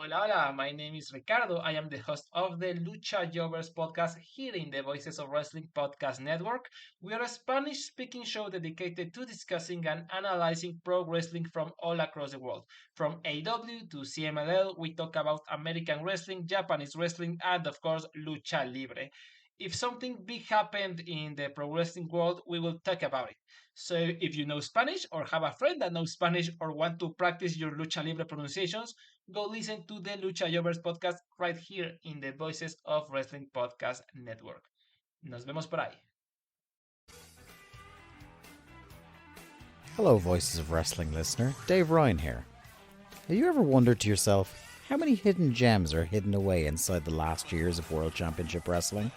Hola, hola. My name is Ricardo. I am the host of the Lucha Jovers podcast here in the Voices of Wrestling podcast network. We are a Spanish speaking show dedicated to discussing and analyzing pro wrestling from all across the world. From AW to CMLL, we talk about American wrestling, Japanese wrestling, and of course, Lucha Libre. If something big happened in the pro wrestling world, we will talk about it. So if you know Spanish or have a friend that knows Spanish or want to practice your lucha libre pronunciations, go listen to the Lucha Jovers podcast right here in the Voices of Wrestling Podcast Network. Nos vemos por ahí. Hello, Voices of Wrestling listener. Dave Ryan here. Have you ever wondered to yourself how many hidden gems are hidden away inside the last years of World Championship Wrestling?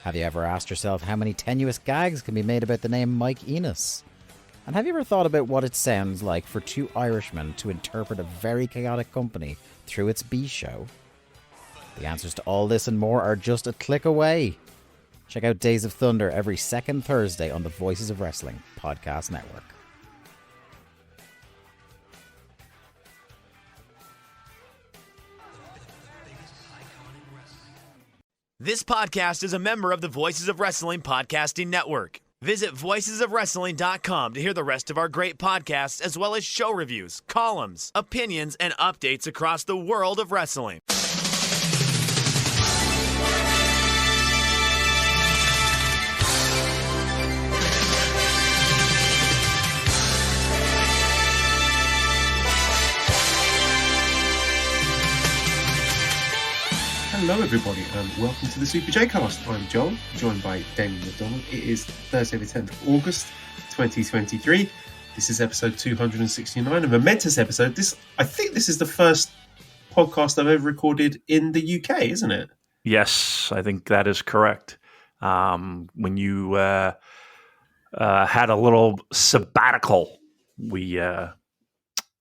Have you ever asked yourself how many tenuous gags can be made about the name Mike Enos? And have you ever thought about what it sounds like for two Irishmen to interpret a very chaotic company through its B show? The answers to all this and more are just a click away. Check out Days of Thunder every second Thursday on the Voices of Wrestling podcast network. This podcast is a member of the Voices of Wrestling podcasting network. Visit voicesofwrestling.com to hear the rest of our great podcasts, as well as show reviews, columns, opinions, and updates across the world of wrestling. Hello everybody and welcome to the Super J-Cast. I'm Joel, joined by Damon McDonald. It is Thursday the 10th of August 2023. This is episode 269, a momentous episode. I think this is the first podcast I've ever recorded in the UK, isn't it? Yes, I think that is correct. When you had a little sabbatical,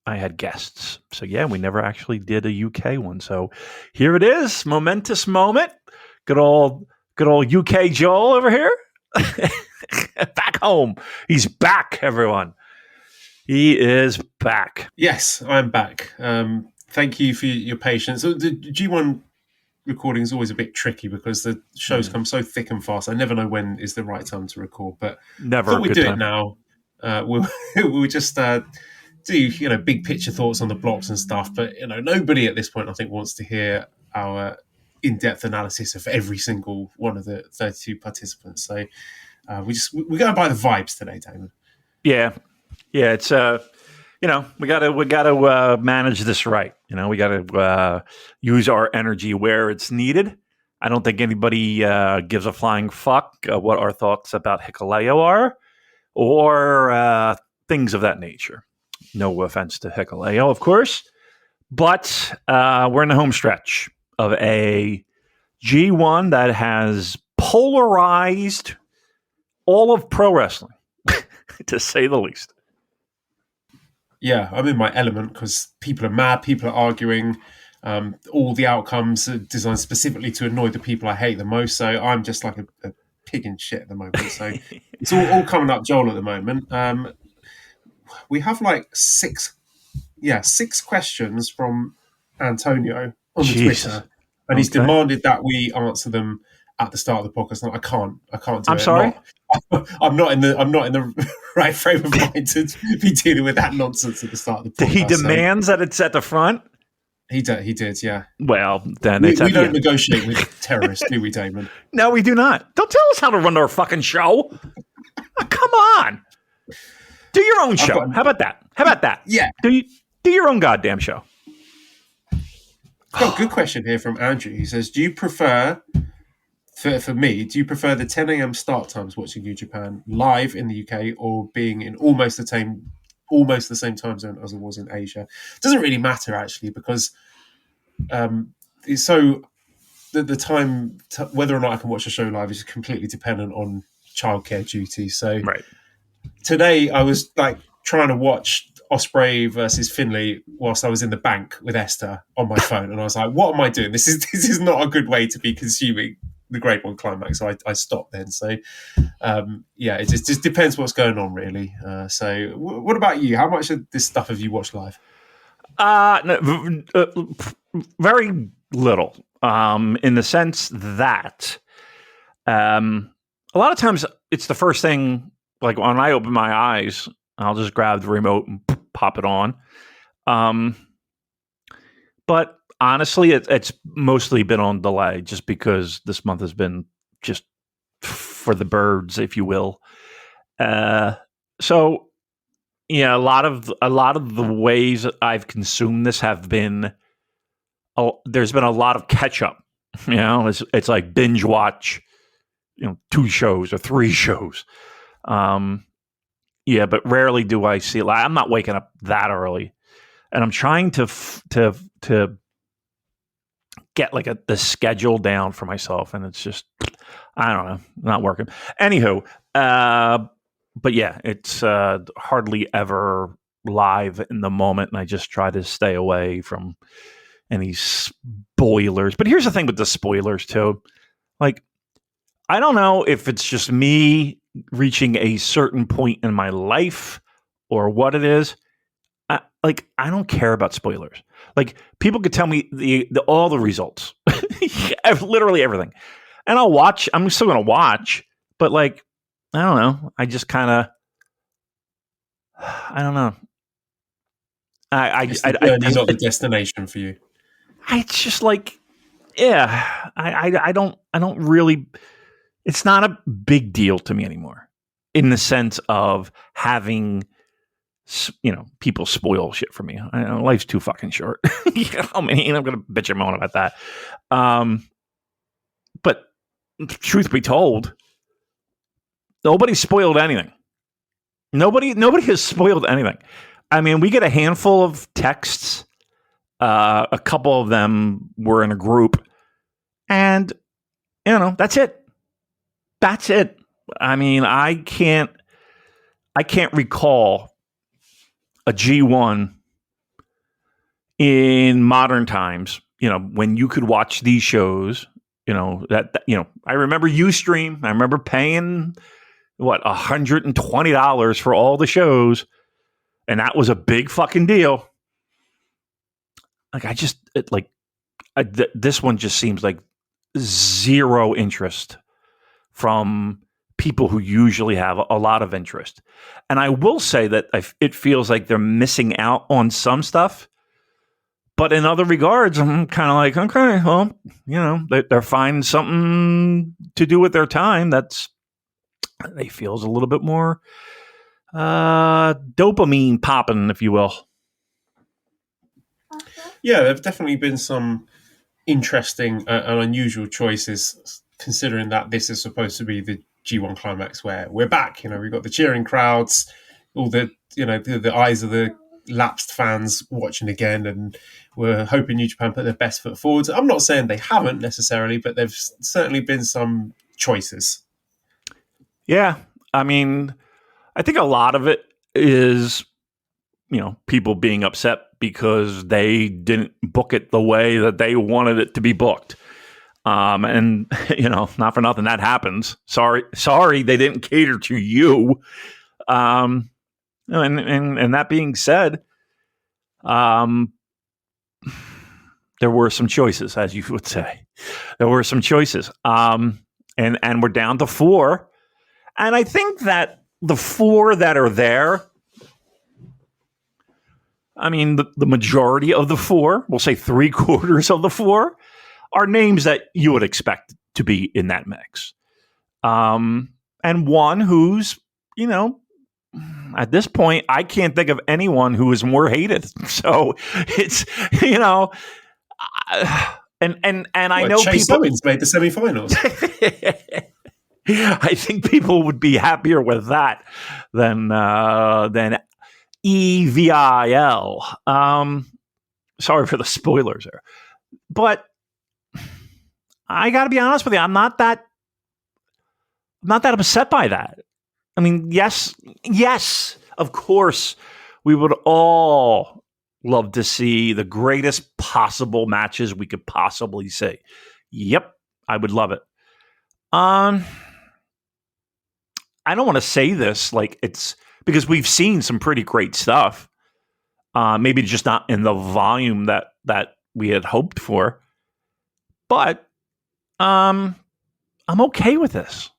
I had guests. So yeah, we never actually did a UK one. So here it is, momentous moment. Good old UK Joel over here. Back home. He's back, everyone. He is back. Yes, I'm back. Thank you for your patience. So the G1 recording is always a bit tricky because the shows come so thick and fast. I never know when is the right time to record, but Never I thought a we'd good do time. it now. We'll just do big picture thoughts on the blocks and stuff, but nobody at this point I think wants to hear our in-depth analysis of every single one of the 32 participants. So we're going by the vibes today, Damon. Yeah. It's we gotta manage this right. We gotta use our energy where it's needed. I don't think anybody gives a flying fuck what our thoughts about Hikuleo are or things of that nature. No offense to Hikuleo, of course, but we're in the home stretch of a G1 that has polarized all of pro wrestling, to say the least. Yeah, I'm in my element because people are mad, people are arguing. All the outcomes are designed specifically to annoy the people I hate the most. So I'm just like a pig in shit at the moment. So it's all coming up Joel at the moment. We have like six questions from Antonio on the Twitter, and he's demanded that we answer them at the start of the podcast. No, I can't do it. I'm sorry. I'm not in the right frame of mind to be dealing with that nonsense at the start of the podcast. He demands that it's at the front. He did, yeah. Well, then we don't negotiate with terrorists, do we, Damon? No, we do not. Don't tell us how to run our fucking show. Come on. Do your own show. How about that? Yeah. Do your own goddamn show. Got a good question here from Andrew. He says, do you prefer, for me, do you prefer the 10 a.m. start times watching New Japan live in the UK or being in almost the same time zone as it was in Asia? It doesn't really matter, actually, because it's so the time, whether or not I can watch a show live is completely dependent on childcare duties. So right. Today I was like trying to watch Ospreay versus Finlay whilst I was in the bank with Esther on my phone, and I was like, "What am I doing? This is not a good way to be consuming the Grade 1 Climax." So I stopped then. So it just depends what's going on, really. So what about you? How much of this stuff have you watched live? Very little, in the sense that a lot of times it's the first thing, like when I open my eyes, I'll just grab the remote and pop it on. But honestly, it's mostly been on delay just because this month has been just for the birds, if you will. So yeah, a lot of the ways I've consumed this have been, there's been a lot of catch up. You know, it's like binge watch, 2 shows or 3 shows. Yeah, but rarely do I see. Like, I'm not waking up that early, and I'm trying to get like the schedule down for myself, and it's just, I don't know, not working. Anywho, but yeah, it's hardly ever live in the moment, and I just try to stay away from any spoilers. But here's the thing with the spoilers too. Like, I don't know if it's just me reaching a certain point in my life or what it is. I don't care about spoilers. Like, people could tell me all the results, literally everything, and I'll watch. I'm still going to watch, but like, I don't know. I just kind of, I don't know. It's the journey, not the destination for you. It's just like, yeah, I don't really. It's not a big deal to me anymore, in the sense of having, people spoil shit for me. Life's too fucking short. I'm going to bitch and moan about that. But truth be told, nobody spoiled anything. Nobody has spoiled anything. I mean, we get a handful of texts. A couple of them were in a group, and that's it. That's it. I mean, I can't recall a G1 in modern times, when you could watch these shows, I remember Ustream. I remember paying $120 for all the shows, and that was a big fucking deal. Like, this one just seems like zero interest from people who usually have a lot of interest. And I will say that it feels like they're missing out on some stuff. But in other regards, I'm kind of like, okay, well, they're finding something to do with their time they feels a little bit more dopamine popping, if you will. Yeah, there have definitely been some interesting and unusual choices, considering that this is supposed to be the G1 Climax where we're back. We've got the cheering crowds, all the the eyes of the lapsed fans watching again, and we're hoping New Japan put their best foot forward. I'm not saying they haven't necessarily, but there's certainly been some choices. Yeah, I mean, I think a lot of it is, people being upset because they didn't book it the way that they wanted it to be booked. And not for nothing, that happens. Sorry, they didn't cater to you. And that being said, there were some choices, as you would say. There were some choices. And we're down to 4. And I think that the 4 that are there, I mean, the majority of the 4, we'll say 3/4 of the 4, are names that you would expect to be in that mix. And one who's, at this point, I can't think of anyone who is more hated. So it's, and I know Chase people Owens made the semifinals. I think people would be happier with that than EVIL. Sorry for the spoilers there, but I got to be honest with you. I'm not that upset by that. I mean, yes, of course, we would all love to see the greatest possible matches we could possibly see. Yep, I would love it. I don't want to say this like it's because we've seen some pretty great stuff. Maybe just not in the volume that we had hoped for. But I'm okay with this.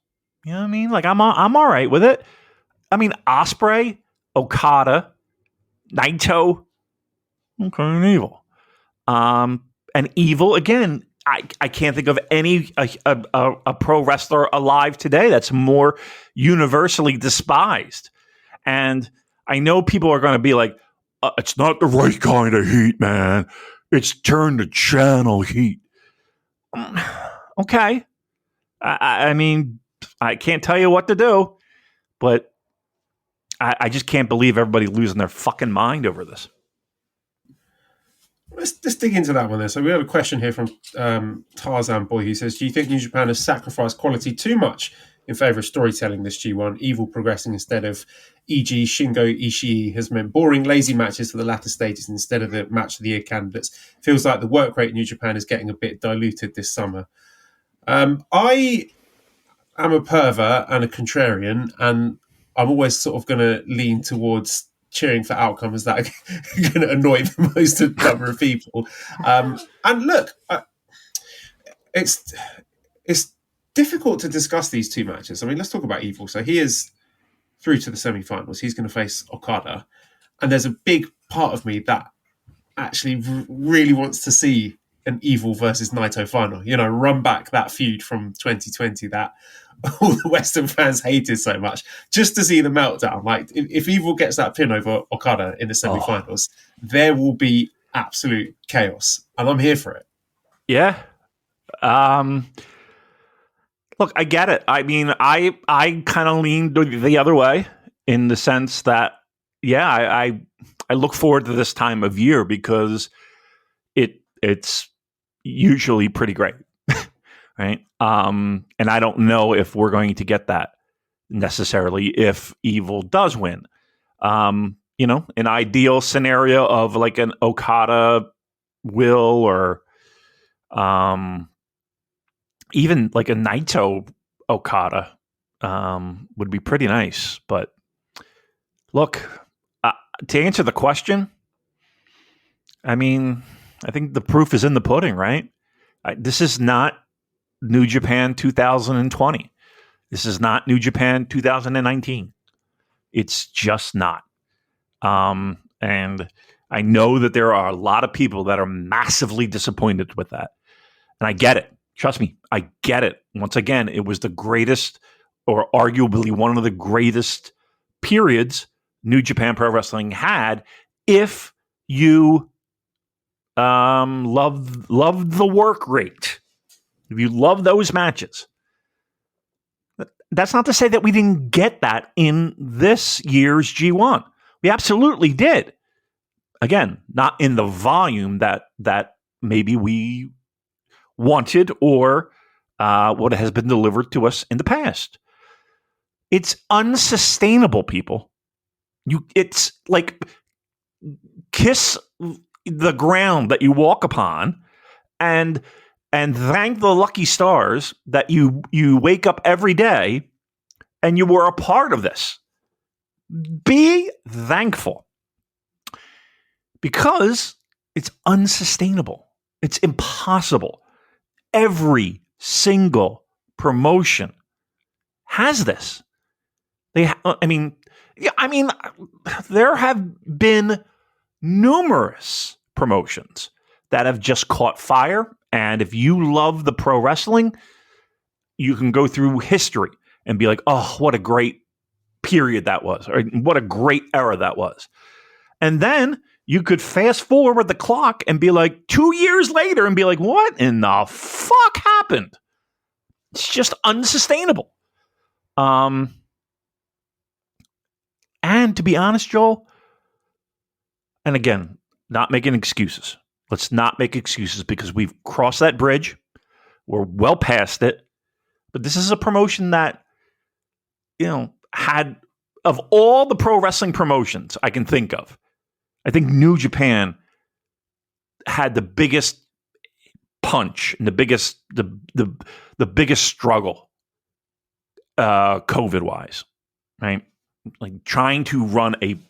You know what I mean? Like I'm all right with it. I mean, Ospreay, Okada, Naito, okay, and Evil. And Evil again. I can't think of any a pro wrestler alive today that's more universally despised. And I know people are going to be like, "It's not the right kind of heat, man. It's turn the channel heat." Okay, I mean, I can't tell you what to do, but I just can't believe everybody losing their fucking mind over this. Let's dig into that one then. So we have a question here from Tarzan Boy who says, do you think New Japan has sacrificed quality too much in favour of storytelling this G1? Evil progressing instead of, e.g. Shingo Ishii has meant boring, lazy matches for the latter stages instead of the match of the year candidates. Feels like the work rate in New Japan is getting a bit diluted this summer. I am a pervert and a contrarian, and I'm always sort of going to lean towards cheering for outcomes that are going to annoy the most number of people. And look, it's difficult to discuss these two matches. I mean, let's talk about Evil. So he is through to the semi-finals. He's going to face Okada. And there's a big part of me that actually really wants to see an Evil versus Naito final. You know, run back that feud from 2020 that all the Western fans hated so much, just to see the meltdown. Like, if Evil gets that pin over Okada in the semi-finals, there will be absolute chaos, and I'm here for it. Yeah. Look, I get it. I mean, I kind of leaned the other way in the sense that, yeah, I look forward to this time of year because it's usually pretty great. Right. And I don't know if we're going to get that necessarily if Evil does win. You know, an ideal scenario of like an Okada will or even like a Naito Okada would be pretty nice. But look, to answer the question, I mean, I think the proof is in the pudding, right? This is not New Japan 2020. This is not New Japan 2019. It's just not. And I know that there are a lot of people that are massively disappointed with that. And I get it. Trust me, I get it. Once again, it was the greatest or arguably one of the greatest periods New Japan Pro Wrestling had if you love the work rate. If you love those matches. That's not to say that we didn't get that in this year's G1. We absolutely did. Again, not in the volume that maybe we wanted or what has been delivered to us in the past. It's unsustainable, people. It's like kiss the ground that you walk upon and thank the lucky stars that you wake up every day and you were a part of this. Be thankful because it's unsustainable. It's impossible. Every single promotion has this. There have been numerous promotions that have just caught fire. And if you love the pro wrestling, you can go through history and be like, oh, what a great period that was, or what a great era that was. And then you could fast forward the clock and be like 2 years later and be like, what in the fuck happened? It's just unsustainable. And to be honest, Joel, and again, not making excuses. Let's not make excuses because we've crossed that bridge. We're well past it. But this is a promotion that, you know, had, of all the pro wrestling promotions I can think of, I think New Japan had the biggest punch and the biggest struggle, COVID wise, right? Like trying to run a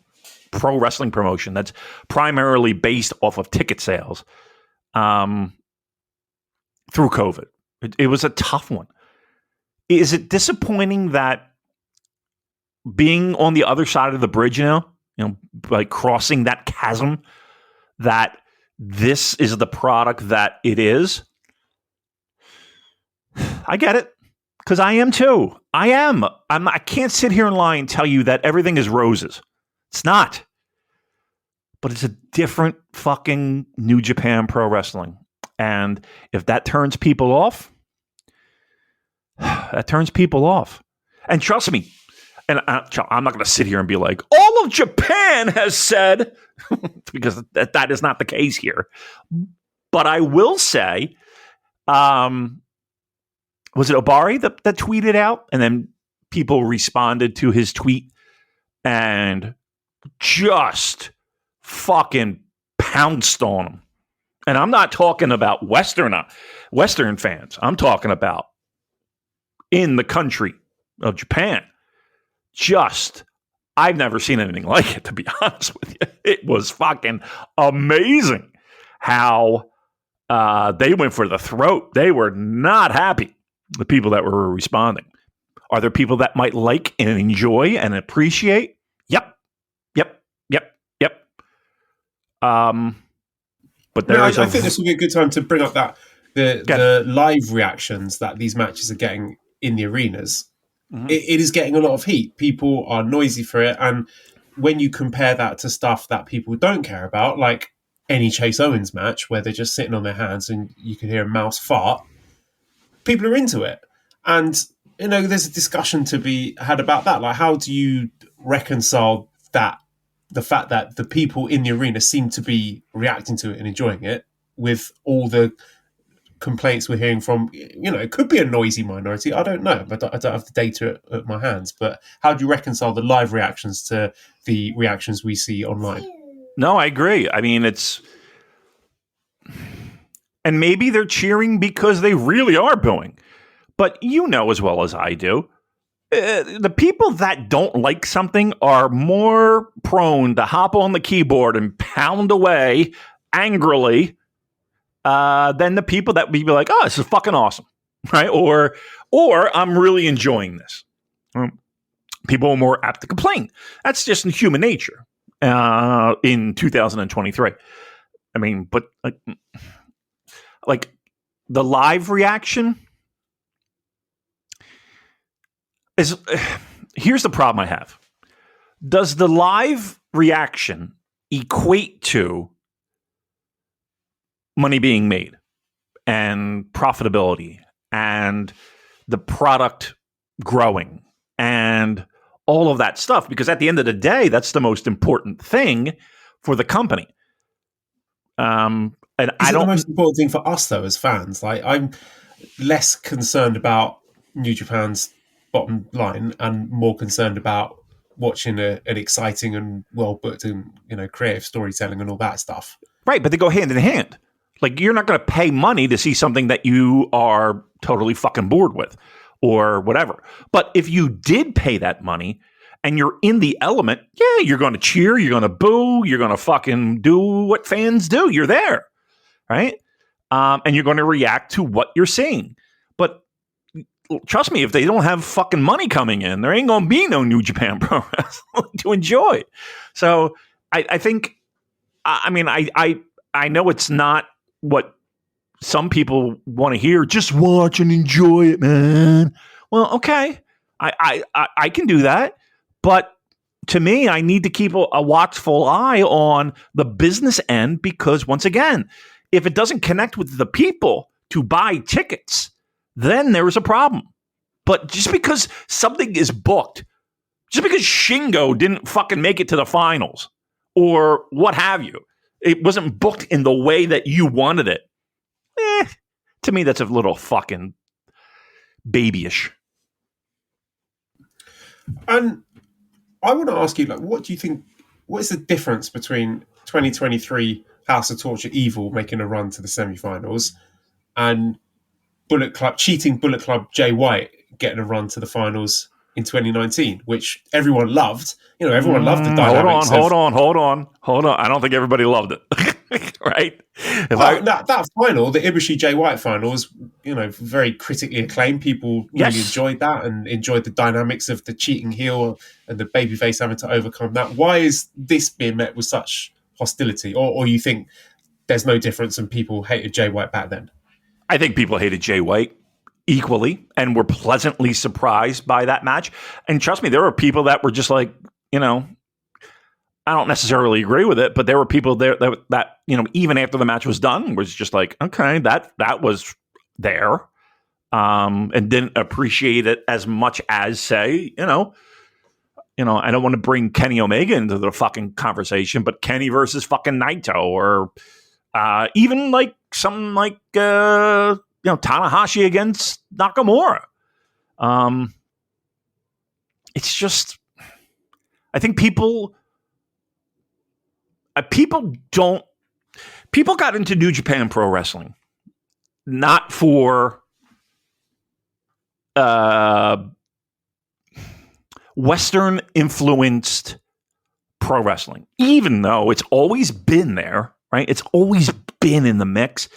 pro wrestling promotion that's primarily based off of ticket sales through COVID. It was a tough one. Is it disappointing that being on the other side of the bridge now, like crossing that chasm, that this is the product that it is? I get it, because I am too. I can't sit here and lie and tell you that everything is roses. It's not. But it's a different fucking New Japan Pro Wrestling. And if that turns people off, that turns people off. And trust me, and I'm not going to sit here and be like, all of Japan has said, because that is not the case here. But I will say, was it Obari that tweeted out? And then people responded to his tweet and just fucking pounced on him. And I'm not talking about Western fans. I'm talking about in the country of Japan. I've never seen anything like it, to be honest with you. It was fucking amazing how they went for the throat. They were not happy, the people that were responding. Are there people that might like and enjoy and appreciate? Yep. But I think this would be a good time to bring up that the live reactions that these matches are getting in the arenas. Mm-hmm. It is getting a lot of heat. People are noisy for it, and when you compare that to stuff that people don't care about, like any Chase Owens match where they're just sitting on their hands and you can hear a mouse fart, people are into it. And there's a discussion to be had about that. Like, how do you reconcile that? The fact that the people in the arena seem to be reacting to it and enjoying it, with all the complaints we're hearing from, it could be a noisy minority. I don't know, but I don't have the data at my hands. But how do you reconcile the live reactions to the reactions we see online? No, I agree. I mean, and maybe they're cheering because they really are booing. But as well as I do, the people that don't like something are more prone to hop on the keyboard and pound away angrily than the people that would be like, "Oh, this is fucking awesome," right? Or "I'm really enjoying this." People are more apt to complain. That's just in human nature in 2023. I mean, but like the live reaction. Here's the problem I have. Does the live reaction equate to money being made and profitability and the product growing and all of that stuff? Because at the end of the day, that's the most important thing for the company. And Is it the most important thing for us though, as fans? Like, I'm less concerned about New Japan's bottom line and more concerned about watching an exciting and well booked and creative storytelling and all that stuff. Right, but they go hand in hand. Like, you're not going to pay money to see something that you are totally fucking bored with or whatever. But if you did pay that money and you're in the element, yeah, you're going to cheer, you're going to boo, you're going to fucking do what fans do. You're there, right? And you're going to react to what you're seeing. But trust me, if they don't have fucking money coming in, there ain't going to be no New Japan Pro Wrestling to enjoy. So I think, I mean, I know it's not what some people want to hear. Just watch and enjoy it, man. Well, okay, I can do that, but to me, I need to keep a watchful eye on the business end, because once again, if it doesn't connect with the people to buy tickets, then there is a problem. But just because something is booked, just because Shingo didn't fucking make it to the finals or what have you, it wasn't booked in the way that you wanted it. To me, that's a little fucking babyish. And I want to ask you, like, what do you think? What is the difference between 2023 House of Torture Evil making a run to the semi-finals and cheating Bullet Club Jay White getting a run to the finals in 2019, which everyone loved? Everyone loved the dynamics. Hold on. I don't think everybody loved it. right? That final, the Ibushi Jay White final, was very critically acclaimed. People really enjoyed that and enjoyed the dynamics of the cheating heel and the babyface having to overcome that. Why is this being met with such hostility, or you think there's no difference and people hated Jay White back then? I think people hated Jay White equally and were pleasantly surprised by that match. And trust me, there were people that were just like, I don't necessarily agree with it, but there were people there that even after the match was done, was just like, okay, that was there, and didn't appreciate it as much as, say, I don't want to bring Kenny Omega into the fucking conversation, but Kenny versus fucking Naito, or even like something like Tanahashi against Nakamura. It's just, I think people got into New Japan Pro Wrestling not for Western influenced pro wrestling, even though it's always been there, right? It's always been in the mix.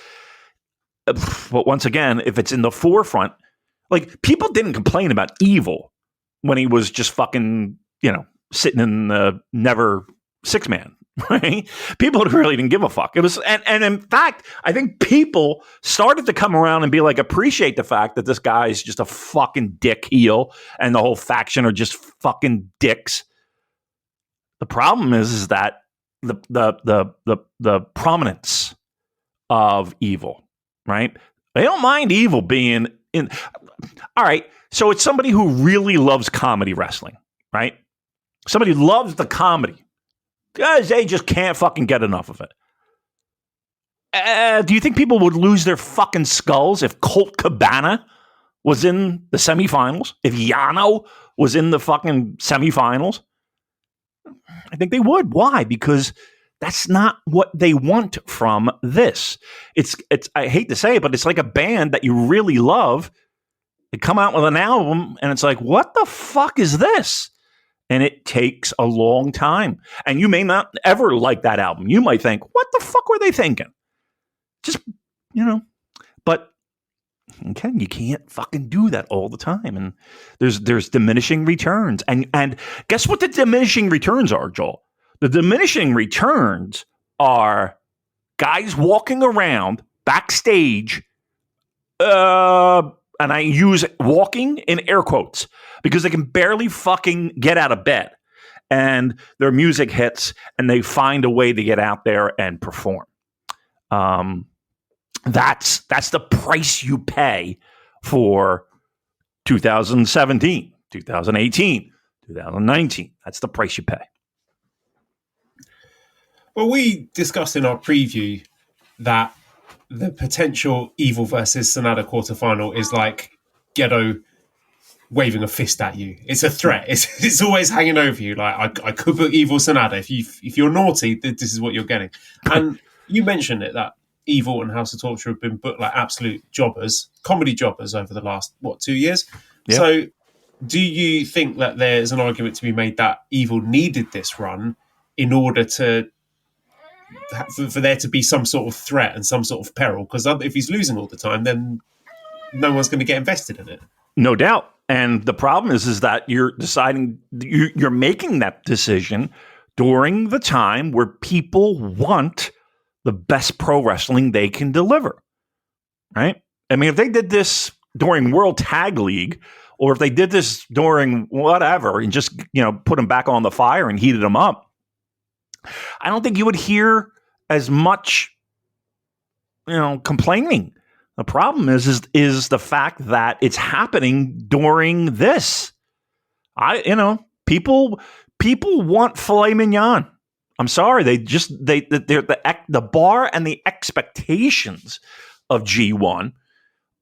But once again, if it's in the forefront, like, people didn't complain about Evil when he was just fucking, sitting in the never six man. Right? People really didn't give a fuck. It was, and in fact, I think people started to come around and be like, appreciate the fact that this guy's just a fucking dick heel, and the whole faction are just fucking dicks. The problem is that the prominence of Evil, right? They don't mind Evil being in. All right, so it's somebody who really loves comedy wrestling, right? Somebody loves the comedy. Guys, they just can't fucking get enough of it. Do you think people would lose their fucking skulls if Colt Cabana was in the semifinals? If Yano was in the fucking semifinals? I think they would. Why? Because that's not what they want from this. It's. I hate to say it, but it's like a band that you really love. They come out with an album, and it's like, what the fuck is this? And it takes a long time. And you may not ever like that album. You might think, what the fuck were they thinking? Just, but okay, you can't fucking do that all the time. And there's diminishing returns. And guess what the diminishing returns are, Joel? The diminishing returns are guys walking around backstage, and I use walking in air quotes because they can barely fucking get out of bed, and their music hits and they find a way to get out there and perform. That's the price you pay for 2017, 2018, 2019. That's the price you pay. Well, we discussed in our preview that the potential Evil versus Sonata quarterfinal is like Gedo waving a fist at you. It's a threat. It's always hanging over you. Like, I could put Evil Sonata. If you're naughty, this is what you're getting. And you mentioned it, that Evil and House of Torture have been booked like absolute jobbers, comedy jobbers over the last, 2 years? Yep. So do you think that there's an argument to be made that Evil needed this run in order for there to be some sort of threat and some sort of peril? Because if he's losing all the time, then no one's going to get invested in it. No doubt. And the problem is that you're deciding, you're making that decision during the time where people want the best pro wrestling they can deliver, right? I mean, if they did this during World Tag League, or if they did this during whatever and just, put them back on the fire and heated them up, I don't think you would hear as much, complaining. The problem is the fact that it's happening during this. People want filet mignon. I'm sorry, they're the bar and the expectations of G1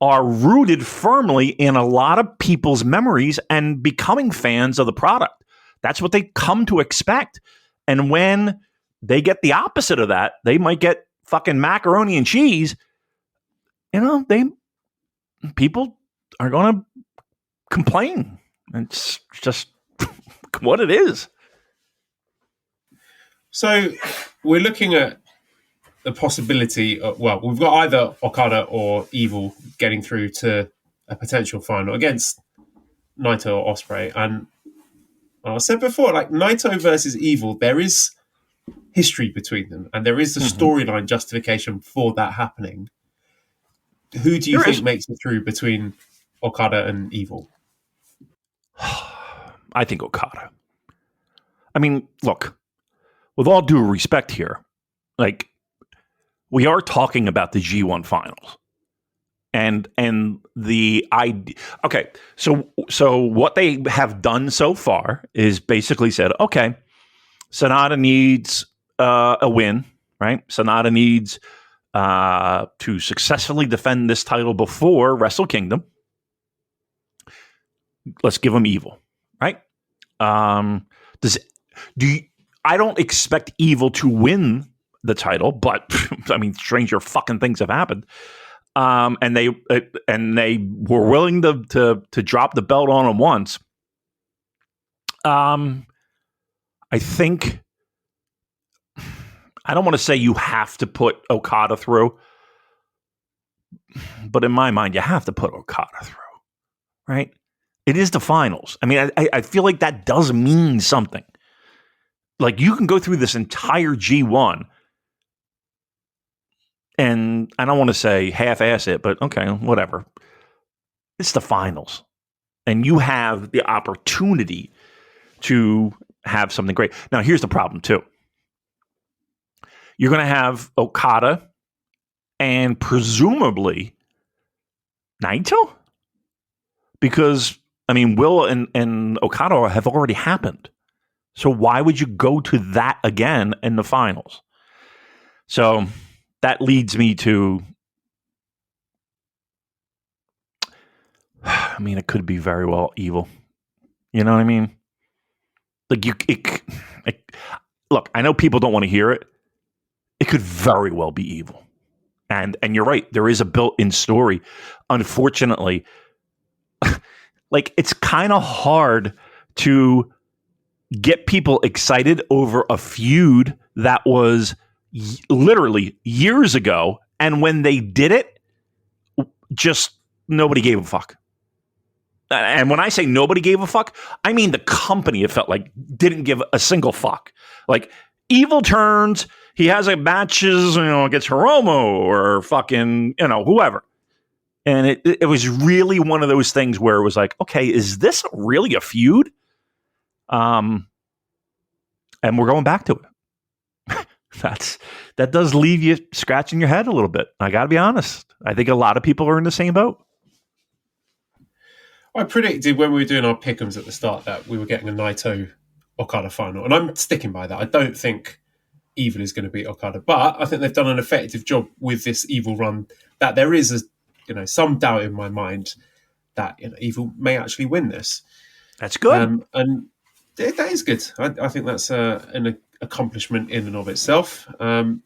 are rooted firmly in a lot of people's memories and becoming fans of the product. That's what they come to expect. And when they get the opposite of that, they might get fucking macaroni and cheese. People are going to complain. It's just what it is. So we're looking at the possibility of, well, we've got either Okada or Evil getting through to a potential final against Naito or Ospreay. And I said before, like Naito versus Evil, there is history between them, and there is a storyline justification for that happening. Who do you think makes it through between Okada and Evil? I think Okada. I mean, look, with all due respect here, like, we are talking about the G1 finals. And the idea, okay, so what they have done so far is basically said, okay, Sonata needs a win, right? Sonata needs to successfully defend this title before Wrestle Kingdom. Let's give him Evil, right? I don't expect Evil to win the title, but I mean, stranger fucking things have happened. And they were willing to drop the belt on him once. I think, I don't want to say you have to put Okada through, but in my mind, you have to put Okada through, right? It is the finals. I mean, I feel like that does mean something. Like, you can go through this entire G1, and I don't want to say half-ass it, but okay, whatever. It's the finals. And you have the opportunity to have something great. Now, here's the problem, too. You're going to have Okada and presumably Naito? Because, I mean, Will and Okada have already happened. So why would you go to that again in the finals? So that leads me to, I mean, it could be very well Evil. You know what I mean? Like, look, I know people don't want to hear it. It could very well be Evil. And you're right, there is a built-in story. Unfortunately, like, it's kind of hard to get people excited over a feud that was literally years ago, and when they did it, just nobody gave a fuck. And when I say nobody gave a fuck, I mean the company, it felt like, didn't give a single fuck. Like, Evil turns, he has a matches, against Hiromu or fucking, whoever. And it was really one of those things where it was like, okay, is this really a feud? And we're going back to it. That does leave you scratching your head a little bit. I got to be honest. I think a lot of people are in the same boat. I predicted when we were doing our pick'ems at the start that we were getting a Naito Okada final, and I'm sticking by that. I don't think Evil is going to beat Okada, but I think they've done an effective job with this Evil run. That there is some doubt in my mind that Evil may actually win this. That's good, and that is good. I think that's an accomplishment in and of itself. And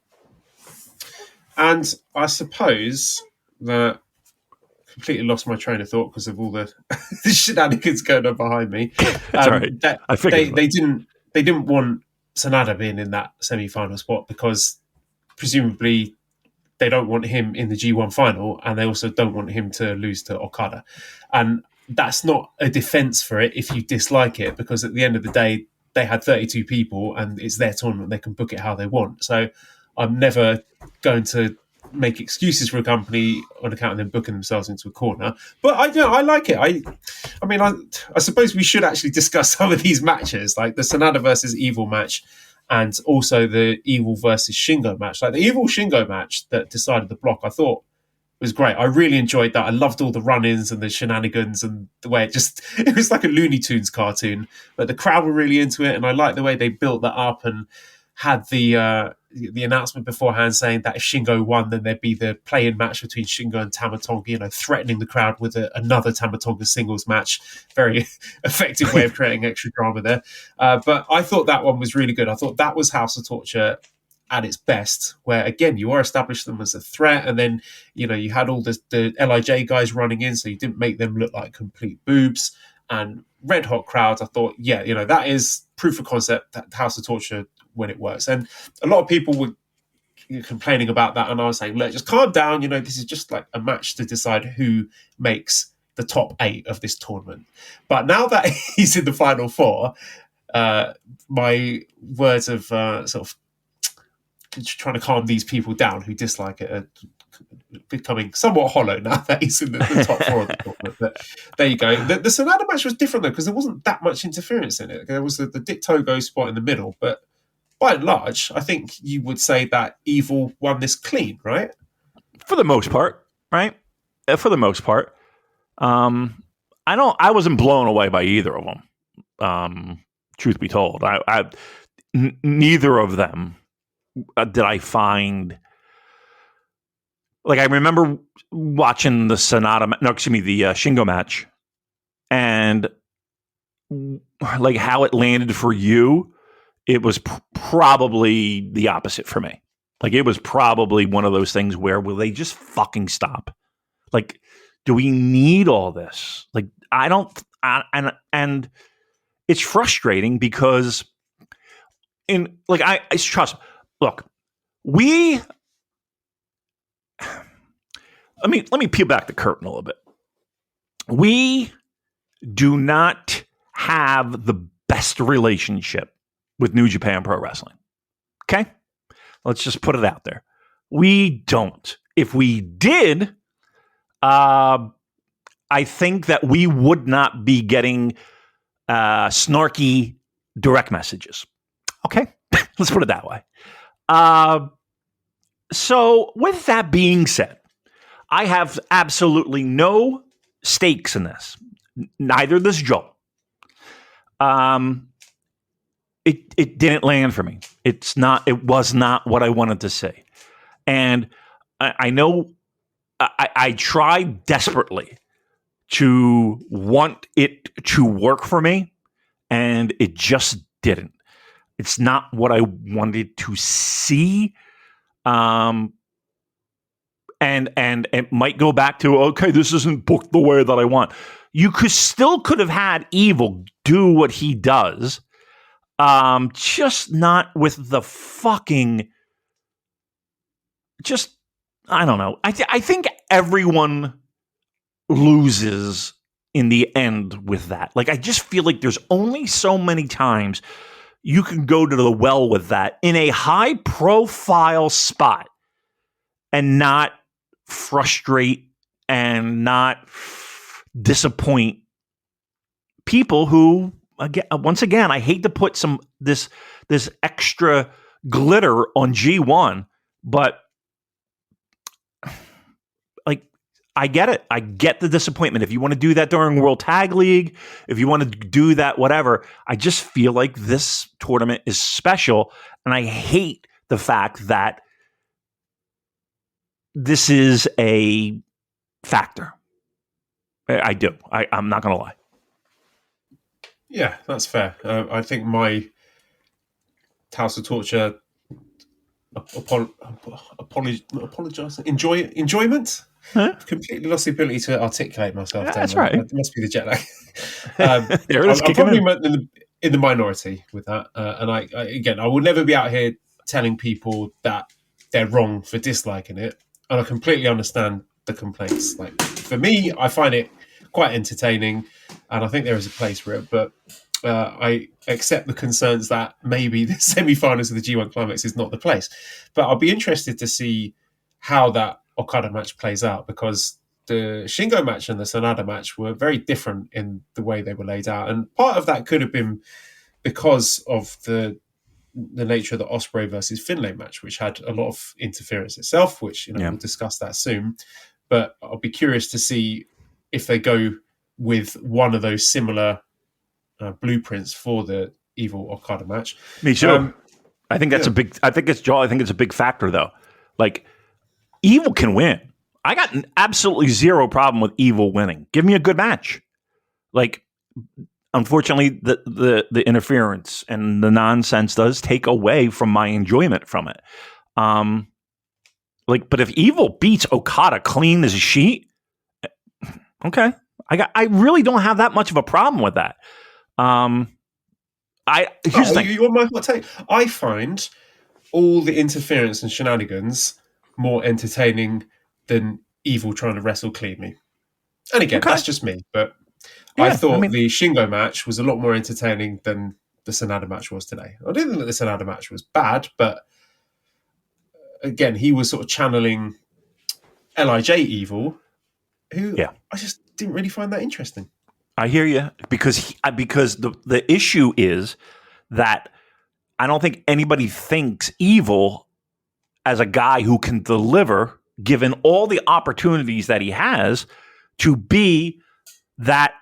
I suppose that completely lost my train of thought because of all the shenanigans going on behind me. That's all right. I figured they didn't want Sanada being in that semi-final spot because presumably they don't want him in the G1 final, and they also don't want him to lose to Okada. And that's not a defense for it if you dislike it, because at the end of the day, they had 32 people and it's their tournament. They can book it how they want. So I'm never going to make excuses for a company on account of them booking themselves into a corner. But I like it. I mean, I suppose we should actually discuss some of these matches, like the Sanada versus Evil match, and also the Evil versus Shingo match. Like the Evil Shingo match that decided the block, I thought was great. I really enjoyed that. I loved all the run-ins and the shenanigans and the way it was like a Looney Tunes cartoon, but the crowd were really into it. And I liked the way they built that up and had the announcement beforehand saying that if Shingo won, then there'd be the play-in match between Shingo and Tama Tonga, threatening the crowd with another Tama Tonga singles match. Very effective way of creating extra drama there. But I thought that one was really good. I thought that was House of Torture at its best, where again you are established them as a threat, and then you had all the LIJ guys running in, so you didn't make them look like complete boobs and red hot crowds. I thought, that is proof of concept that House of Torture when it works. And a lot of people were complaining about that, and I was saying, look, just calm down. This is just like a match to decide who makes the top 8 of this tournament. But now that he's in the final 4, my words of sort of trying to calm these people down who dislike it are becoming somewhat hollow now that he's in the top 4 of the tournament. But there you go. The Sonata match was different though, because there wasn't that much interference in it. There was the Dick Togo spot in the middle, but by and large, I think you would say that Evil won this clean, right? For the most part, right? For the most part. I wasn't blown away by either of them. Truth be told, neither of them did I find. Like, I remember watching the the Shingo match, and like how it landed for you, it was probably the opposite for me. Like, it was probably one of those things where, will they just fucking stop? Like, do we need all this? Like, I don't, and it's frustrating because I trust, look, let me peel back the curtain a little bit. We do not have the best relationship with New Japan Pro Wrestling. Okay? Let's just put it out there. We don't. If we did, I think that we would not be getting snarky direct messages. Okay? Let's put it that way. So with that being said, I have absolutely no stakes in this. Neither does Joel. It didn't land for me. It was not what I wanted to see. And I know I tried desperately to want it to work for me, and it just didn't. It's not what I wanted to see. And it might go back to, okay, this isn't booked the way that I want. You could have had Evil do what he does, just not with the fucking, just, I don't know. I think everyone loses in the end with that. Like, I just feel like there's only so many times you can go to the well with that in a high profile spot and not frustrate and not disappoint people who, again, once again, I hate to put this extra glitter on G1, but like, I get it. I get the disappointment. If you want to do that during World Tag League, if you want to do that, whatever, I just feel like this tournament is special, and I hate the fact that this is a factor. I do. I'm not going to lie. Yeah, that's fair. I think my House of Torture enjoyment. Huh? I've completely lost the ability to articulate myself. Yeah, that's Damon. right. It must be the jet lag. There it is, I'm kicking probably in the minority with that. And I will never be out here telling people that they're wrong for disliking it. And I completely understand the complaints. Like, for me, I find it quite entertaining, and I think there is a place for it. But I accept the concerns that maybe the semi-finals of the G1 Climax is not the place. But I'll be interested to see how that Okada match plays out, because the Shingo match and the Sanada match were very different in the way they were laid out. And part of that could have been because of the nature of the Ospreay versus Finlay match, which had a lot of interference itself, which we'll discuss that soon. But I'll be curious to see if they go with one of those similar blueprints for the Evil Okada match. Me too. I think that's a big. I think it's a big factor, though. Like, Evil can win. I got absolutely zero problem with Evil winning. Give me a good match. Like, unfortunately, the interference and the nonsense does take away from my enjoyment from it. But if Evil beats Okada clean as a sheet, okay, I really don't have that much of a problem with that. Here's the thing. You want my hot take? I find all the interference and shenanigans more entertaining than Evil trying to wrestle cleanly. And again, that's just me, but I thought the Shingo match was a lot more entertaining than the Sanada match was today. I didn't think that the Sanada match was bad, but again, he was sort of channeling LIJ Evil, who I just didn't really find that interesting. I hear you, because the issue is that I don't think anybody thinks Evil as a guy who can deliver, given all the opportunities that he has, to be that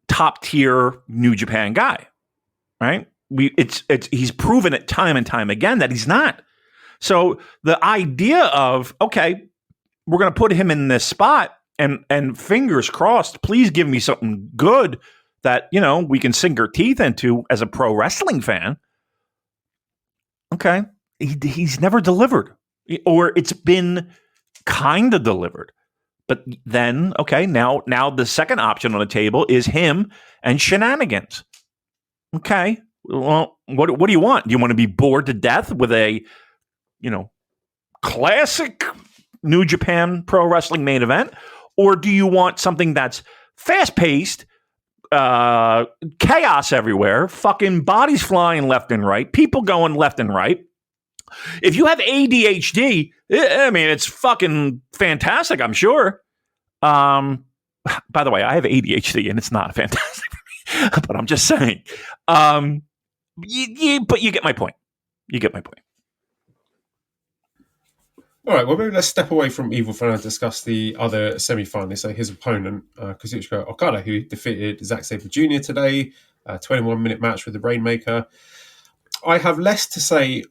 top tier New Japan guy, right? He's proven it time and time again that he's not. So the idea of, okay, we're going to put him in this spot and fingers crossed, please give me something good that, we can sink our teeth into as a pro wrestling fan. Okay. He's never delivered, or it's been kind of delivered. But then, okay, now the second option on the table is him and shenanigans. Okay. Well, what do you want? Do you want to be bored to death with a, classic New Japan Pro Wrestling main event? Or do you want something that's fast-paced, chaos everywhere, fucking bodies flying left and right, people going left and right? If you have ADHD, I mean, it's fucking fantastic, I'm sure. By the way, I have ADHD, and it's not fantastic for me, but I'm just saying. But you get my point. You get my point. All right, well, maybe let's step away from Evil for now and discuss the other semi-finalist, so his opponent, Kazuchika Okada, who defeated Zack Sabre Jr. today, a 21-minute match with the Rainmaker. I have less to say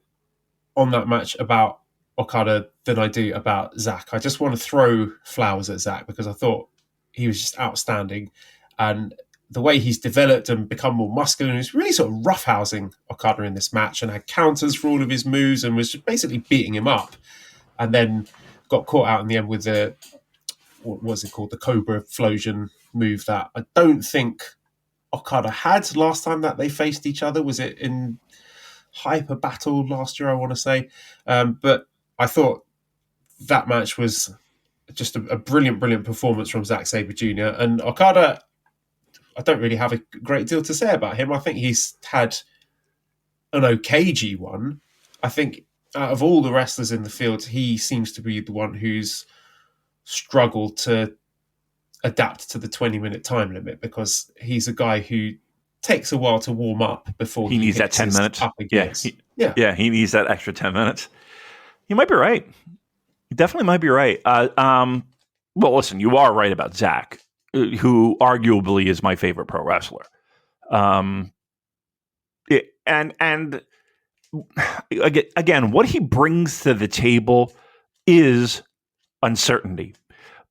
on that match about Okada than I do about Zack. I just want to throw flowers at Zack because I thought he was just outstanding. And the way he's developed and become more muscular, and he's really sort of roughhousing Okada in this match and had counters for all of his moves and was just basically beating him up. And then got caught out in the end with the, what was it called, the Cobra Flosion move that I don't think Okada had last time that they faced each other. Was it in Hyper Battle last year, I want to say? But I thought that match was just a brilliant, brilliant performance from Zack Sabre Jr. And Okada, I don't really have a great deal to say about him. I think he's had an okay G1. I think out of all the wrestlers in the field, he seems to be the one who's struggled to adapt to the 20-minute time limit, because he's a guy who takes a while to warm up before he needs that 10 minutes. Yeah, he needs that extra 10 minutes. You might be right. You definitely might be right. Well, listen, you are right about Zack, who arguably is my favorite pro wrestler. And again, what he brings to the table is uncertainty,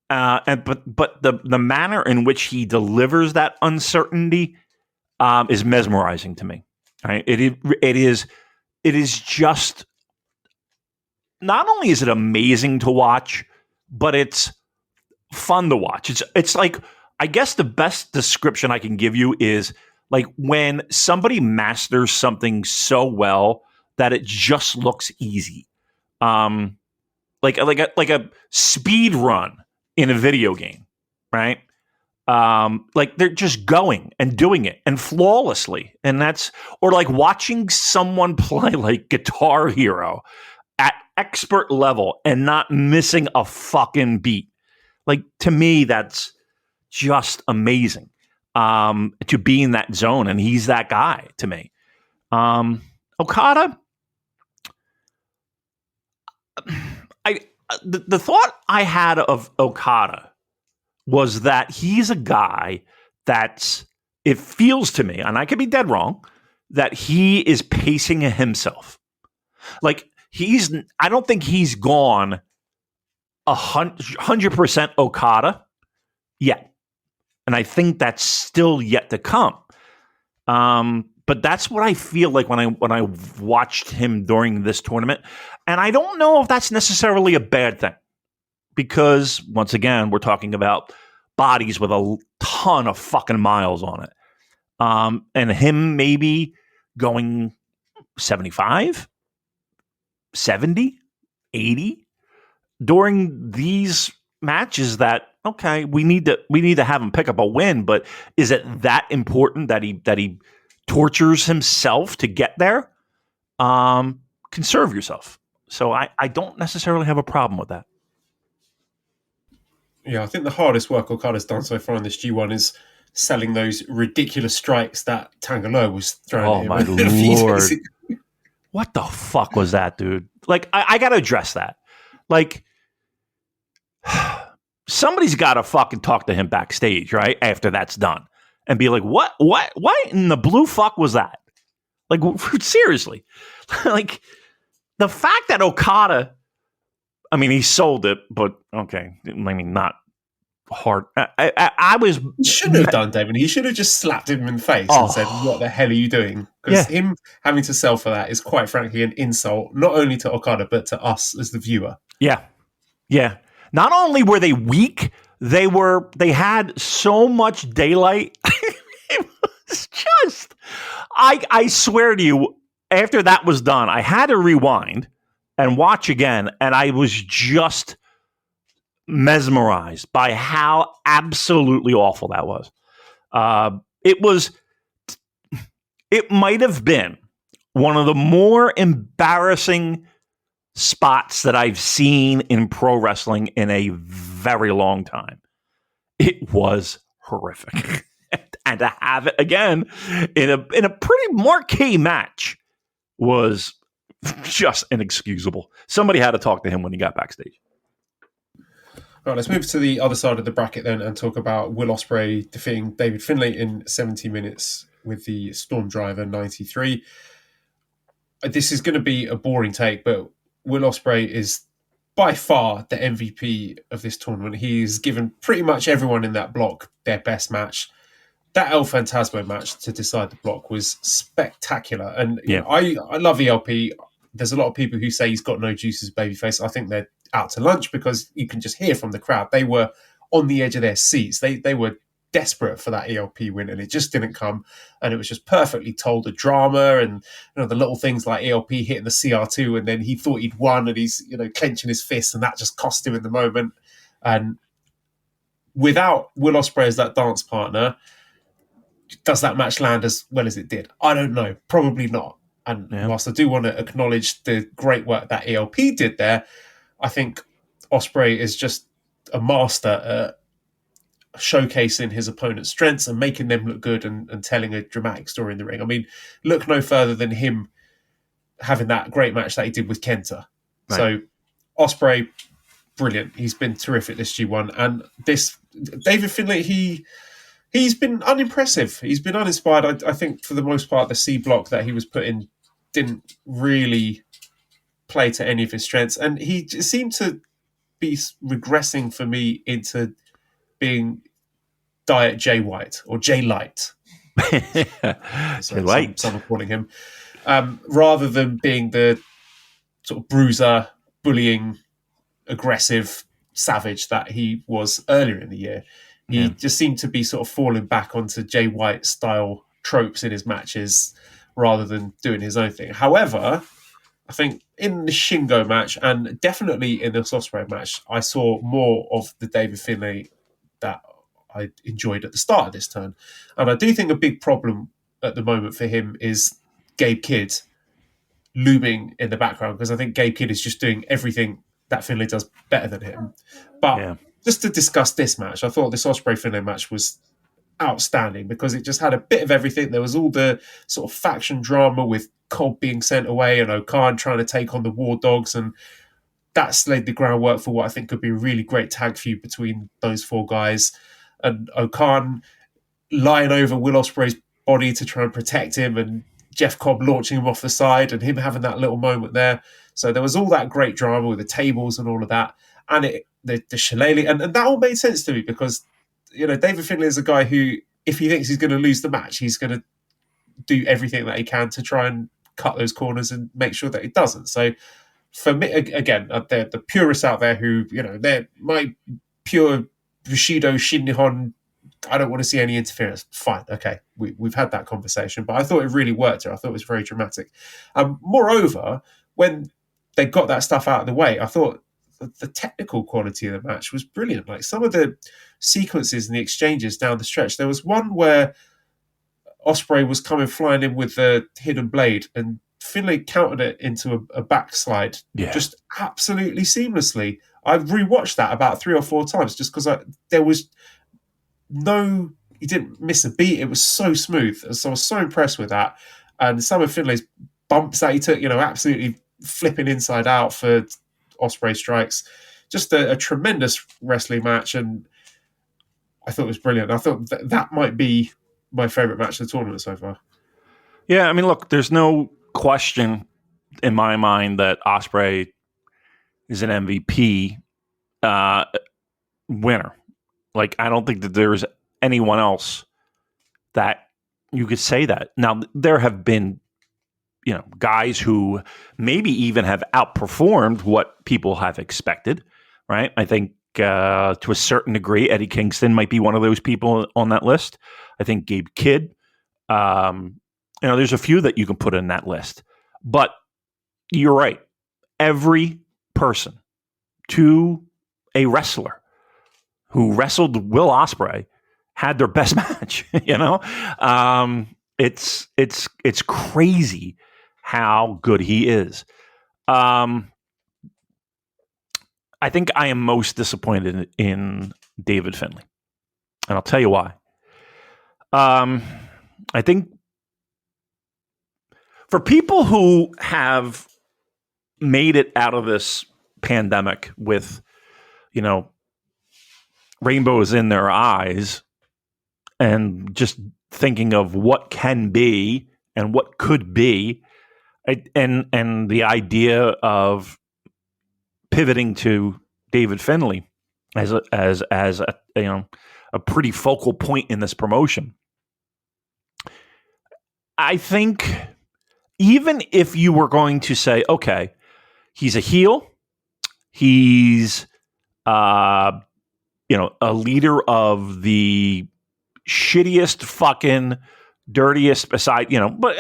but the manner in which he delivers that uncertainty is mesmerizing to me. Right? It is just, not only is it amazing to watch, but it's fun to watch. It's like, I guess the best description I can give you is like when somebody masters something so well that it just looks easy. Like a speed run in a video game, right? Like they're just going and doing it and flawlessly. And that's, or like watching someone play like Guitar Hero at expert level and not missing a fucking beat. Like, to me, that's just amazing. To be in that zone, and he's that guy to me. Okada, the thought I had of Okada was that he's a guy that's, it feels to me, and I could be dead wrong, that he is pacing himself. Like, I don't think he's gone 100% Okada yet. And I think that's still yet to come. But that's what I feel like when I watched him during this tournament. And I don't know if that's necessarily a bad thing, because once again, we're talking about bodies with a ton of fucking miles on it. And him maybe going 75, 70, 80 during these matches that, okay, we need to have him pick up a win, but is it that important that he tortures himself to get there? Conserve yourself. So I don't necessarily have a problem with that. Yeah, I think the hardest work Okada's done so far in this G1 is selling those ridiculous strikes that Tangaloa was throwing at him. Oh, my Lord. What the fuck was that, dude? Like, I got to address that. Like, somebody's got to fucking talk to him backstage, right? After that's done. And be like, what in the blue fuck was that? Like, seriously. Like, the fact that Okada, I mean, he sold it, but okay. I mean, not hard. I was... He shouldn't have done, Damon. He should have just slapped him in the face and said, what the hell are you doing? Because him having to sell for that is quite frankly an insult, not only to Okada, but to us as the viewer. Yeah. Yeah. Not only were they weak, they had so much daylight. It was just, I swear to you, after that was done, I had to rewind and watch again, and I was just mesmerized by how absolutely awful that was. It might have been one of the more embarrassing spots that I've seen in pro wrestling in a very long time. It was horrific. And to have it again in a pretty marquee match was just inexcusable. Somebody had to talk to him when he got backstage. All right, let's move to the other side of the bracket then and talk about Will Ospreay defeating David Finlay in 70 minutes with the Storm Driver 93. This is going to be a boring take, but Will Ospreay is by far the MVP of this tournament. He's given pretty much everyone in that block their best match. That El Phantasmo match to decide the block was spectacular. And you know, I love ELP. There's a lot of people who say he's got no juice as a babyface. I think they're out to lunch because you can just hear from the crowd. They were on the edge of their seats. They were desperate for that ELP win, and it just didn't come. And it was just perfectly told, the drama and the little things like ELP hitting the CR2, and then he thought he'd won, and he's clenching his fist, and that just cost him in the moment. And without Will Ospreay as that dance partner, does that match land as well as it did? I don't know. Probably not. And whilst I do want to acknowledge the great work that ELP did there, I think Ospreay is just a master at showcasing his opponent's strengths and making them look good and telling a dramatic story in the ring. I mean, look no further than him having that great match that he did with Kenta. Right. So Ospreay, brilliant. He's been terrific this G1. And this David Finlay, he's been unimpressive. He's been uninspired. I think for the most part, the C block that he was put in didn't really play to any of his strengths. And he seemed to be regressing for me into being Diet Jay White or Jay Light. Some are calling him. Rather than being the sort of bruiser, bullying, aggressive savage that he was earlier in the year. He just seemed to be sort of falling back onto Jay White style tropes in his matches rather than doing his own thing. However, I think in the Shingo match and definitely in the Ospreay match, I saw more of the David Finlay that I enjoyed at the start of this turn. And I do think a big problem at the moment for him is Gabe Kidd looming in the background, because I think Gabe Kidd is just doing everything that Finlay does better than him. But just to discuss this match, I thought this Ospreay Finlay match was outstanding because it just had a bit of everything. There was all the sort of faction drama with Cobb being sent away and O'Khan trying to take on the War Dogs, and that's laid the groundwork for what I think could be a really great tag feud between those four guys. And O'Khan lying over Will Ospreay's body to try and protect him, and Jeff Cobb launching him off the side and him having that little moment there. So there was all that great drama with the tables and all of that. And the shillelagh, and that all made sense to me because, David Finlay is a guy who, if he thinks he's going to lose the match, he's going to do everything that he can to try and cut those corners and make sure that he doesn't. So for me, again, the purists out there who, they're my pure Bushido, Shin-Nihon, I don't want to see any interference. Fine, okay, we've had that conversation, but I thought it really worked here. I thought it was very dramatic. Moreover, when they got that stuff out of the way. I thought the technical quality of the match was brilliant. Like some of the sequences and the exchanges down the stretch. There was one where Ospreay was coming flying in with the hidden blade, and Finlay countered it into a backslide just absolutely seamlessly. I've rewatched that about 3 or 4 times just because there was he didn't miss a beat. It was so smooth. So I was so impressed with that. And some of Finlay's bumps that he took, absolutely flipping inside out for Ospreay strikes. Just a tremendous wrestling match, and I thought it was brilliant. I thought that might be my favourite match of the tournament so far. Yeah, I mean, look, there's no question in my mind that Ospreay is an MVP winner. Like, I don't think that there's anyone else that you could say that. Now, there have been, guys who maybe even have outperformed what people have expected, right? I think to a certain degree, Eddie Kingston might be one of those people on that list. I think Gabe Kidd. There's a few that you can put in that list. But you're right. Every person to a wrestler who wrestled Will Ospreay had their best match. It's crazy how good he is. I think I am most disappointed in David Finlay, and I'll tell you why. I think for people who have made it out of this pandemic with, rainbows in their eyes and just thinking of what can be and what could be, and the idea of pivoting to David Finlay as a pretty focal point in this promotion. I think even if you were going to say, okay, he's a heel, he's a leader of the shittiest fucking dirtiest beside, but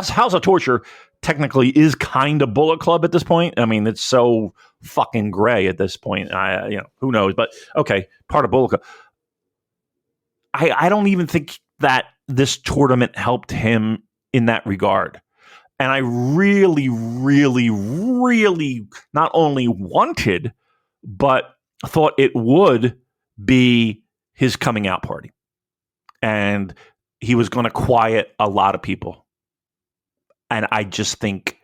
House of Torture technically is kind of Bullet Club at this point. I mean, it's so fucking gray at this point. Who knows? But okay, part of Bullet Club. I don't even think that this tournament helped him in that regard. And I really, really, really not only wanted, but thought it would be his coming out party. And he was going to quiet a lot of people. And I just think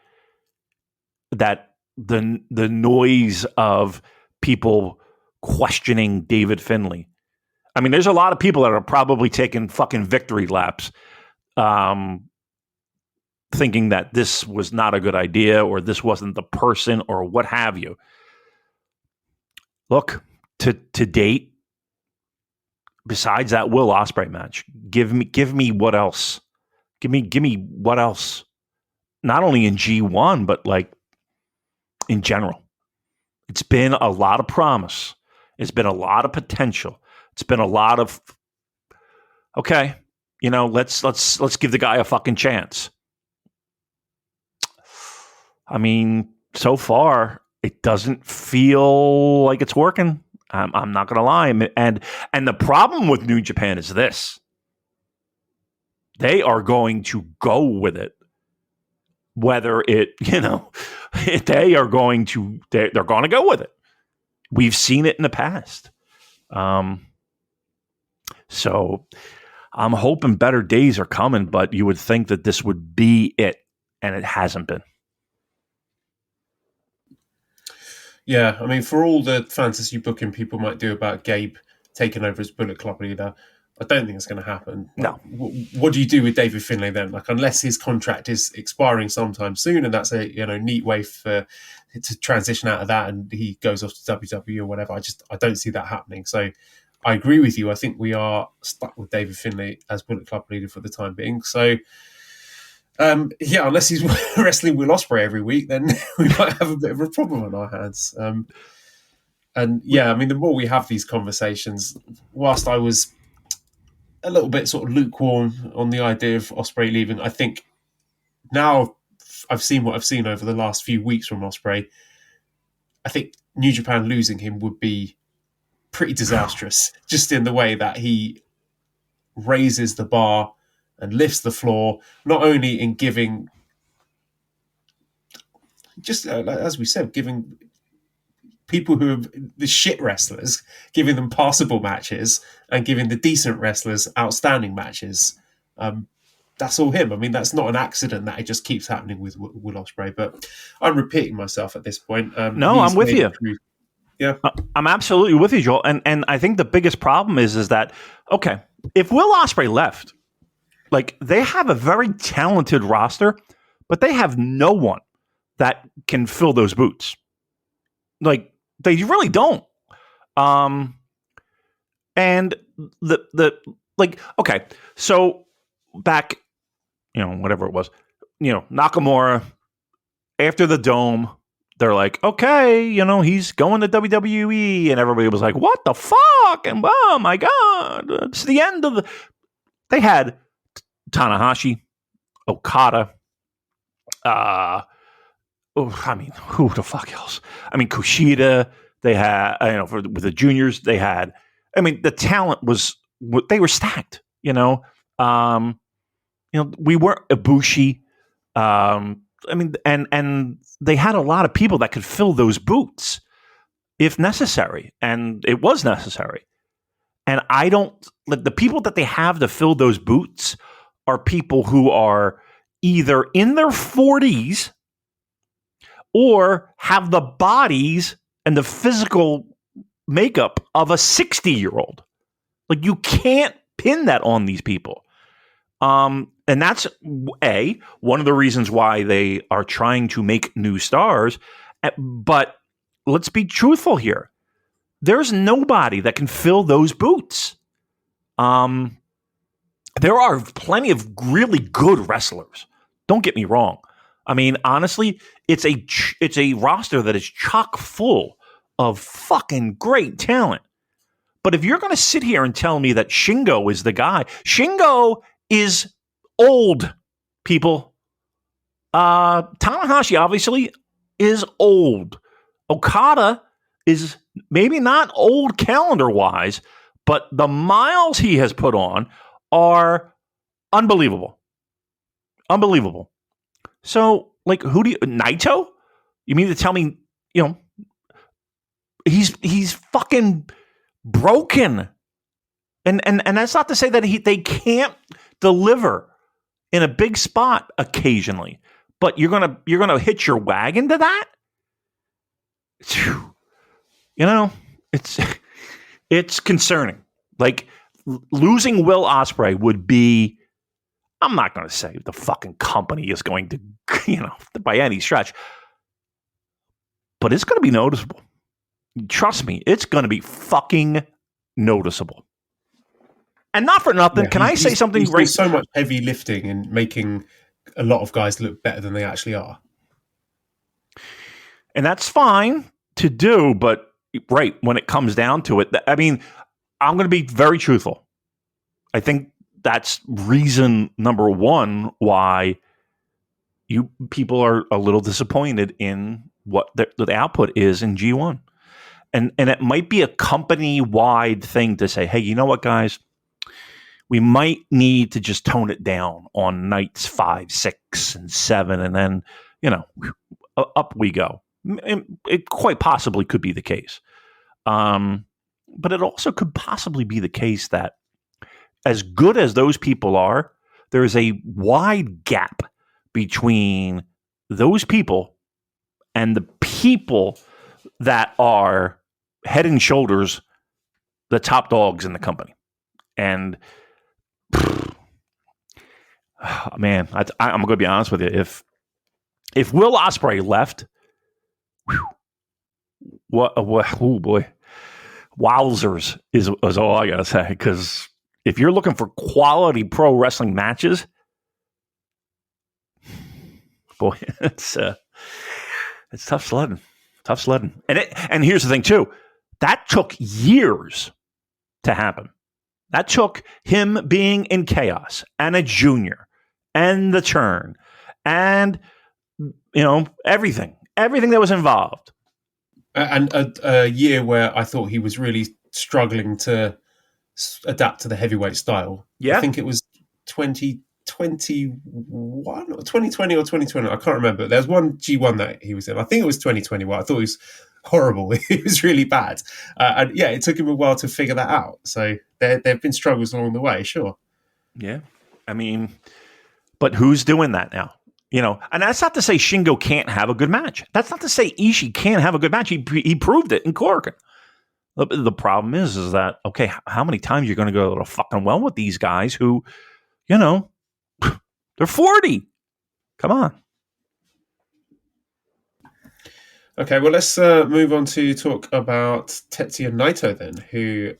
that the noise of people questioning David Finlay. I mean, there's a lot of people that are probably taking fucking victory laps, thinking that this was not a good idea or this wasn't the person or what have you. Look, to date, besides that Will Ospreay match, give me what else? Give me what else? Not only in G1, but like in general. It's been a lot of promise. It's been a lot of potential. It's been a lot of okay, let's give the guy a fucking chance. I mean, so far it doesn't feel like it's working. I'm not going to lie. And the problem with New Japan is this. They are going to go with it. Whether it, they are going to, they're going to go with it. We've seen it in the past. So I'm hoping better days are coming, but you would think that this would be it, and it hasn't been. Yeah, I mean, for all the fantasy booking people might do about Gabe taking over as Bullet Club leader, I don't think it's going to happen. No. What do you do with David Finlay then? Like, unless his contract is expiring sometime soon, and that's a neat way to transition out of that, and he goes off to WWE or whatever. I don't see that happening. So I agree with you. I think we are stuck with David Finlay as Bullet Club leader for the time being. So. Unless he's wrestling Will Ospreay every week, then we might have a bit of a problem on our hands. I mean, the more we have these conversations, whilst I was a little bit sort of lukewarm on the idea of Ospreay leaving, I think now I've seen what I've seen over the last few weeks from Ospreay, I think New Japan losing him would be pretty disastrous, just in the way that he raises the bar and lifts the floor, not only in giving, just as we said, giving people who are the shit wrestlers, giving them passable matches, and giving the decent wrestlers outstanding matches. That's all him. I mean, that's not an accident that it just keeps happening with Will Ospreay. But I'm repeating myself at this point. No, I'm with you. Yeah, I'm absolutely with you, Joel. And I think the biggest problem is that, okay, if Will Ospreay left, like, they have a very talented roster, but they have no one that can fill those boots. Like, they really don't. And the like, okay, so back, whatever it was, Nakamura, after the Dome, they're like, okay, he's going to WWE, and everybody was like, what the fuck? And oh my God, it's the end of they had Tanahashi, Okada, who the fuck else? I mean, Kushida, they had, with the juniors, they had, the talent was, they were stacked, we weren't Ibushi, and they had a lot of people that could fill those boots if necessary, and it was necessary. And the people that they have to fill those boots are people who are either in their 40s or have the bodies and the physical makeup of a 60-year-old. Like, you can't pin that on these people. And that's one of the reasons why they are trying to make new stars. But let's be truthful here. There's nobody that can fill those boots. There are plenty of really good wrestlers. Don't get me wrong. I mean, honestly, it's a roster that is chock full of fucking great talent. But if you're going to sit here and tell me that Shingo is the guy, Shingo is old, people. Tanahashi obviously is old. Okada is maybe not old calendar-wise, but the miles he has put on are unbelievable. Unbelievable. So, like, Naito? You mean to tell me, he's fucking broken. And that's not to say that they can't deliver in a big spot occasionally, but you're gonna hitch your wagon to that? It's concerning. Like, losing Will Ospreay would be, I'm not going to say the fucking company is going to, by any stretch, but it's going to be noticeable. Trust me, it's going to be fucking noticeable. And not for nothing, can I say something great? There's so much heavy lifting and making a lot of guys look better than they actually are. And that's fine to do, but right, when it comes down to it, I mean, I'm going to be very truthful. I think that's reason number one why you people are a little disappointed in what the output is in G1. And it might be a company-wide thing to say, hey, you know what, guys? We might need to just tone it down on nights 5, 6, and 7, and then, up we go. It quite possibly could be the case. But it also could possibly be the case that as good as those people are, there is a wide gap between those people and the people that are head and shoulders the top dogs in the company. And man, I'm going to be honest with you. If Will Ospreay left, oh boy, wowzers is all I got to say. Because if you're looking for quality pro wrestling matches, boy, it's tough sledding. Tough sledding. And here's the thing too. That took years to happen. That took him being in Chaos and a junior and the turn and everything that was involved. And a year where I thought he was really struggling to adapt to the heavyweight style. Yeah. I think it was 2021 or 2020 or 2020. I can't remember. There was one G1 that he was in. I think it was 2021. I thought it was horrible. It was really bad. And yeah, it took him a while to figure that out. So there have been struggles along the way, sure. Yeah. I mean, but who's doing that now? And that's not to say Shingo can't have a good match. That's not to say Ishii can't have a good match. He proved it in Korakuen. The problem is that, okay, how many times you're going to go to fucking well with these guys who, they're 40. Come on. Okay, well, let's move on to talk about Tetsuya Naito then, who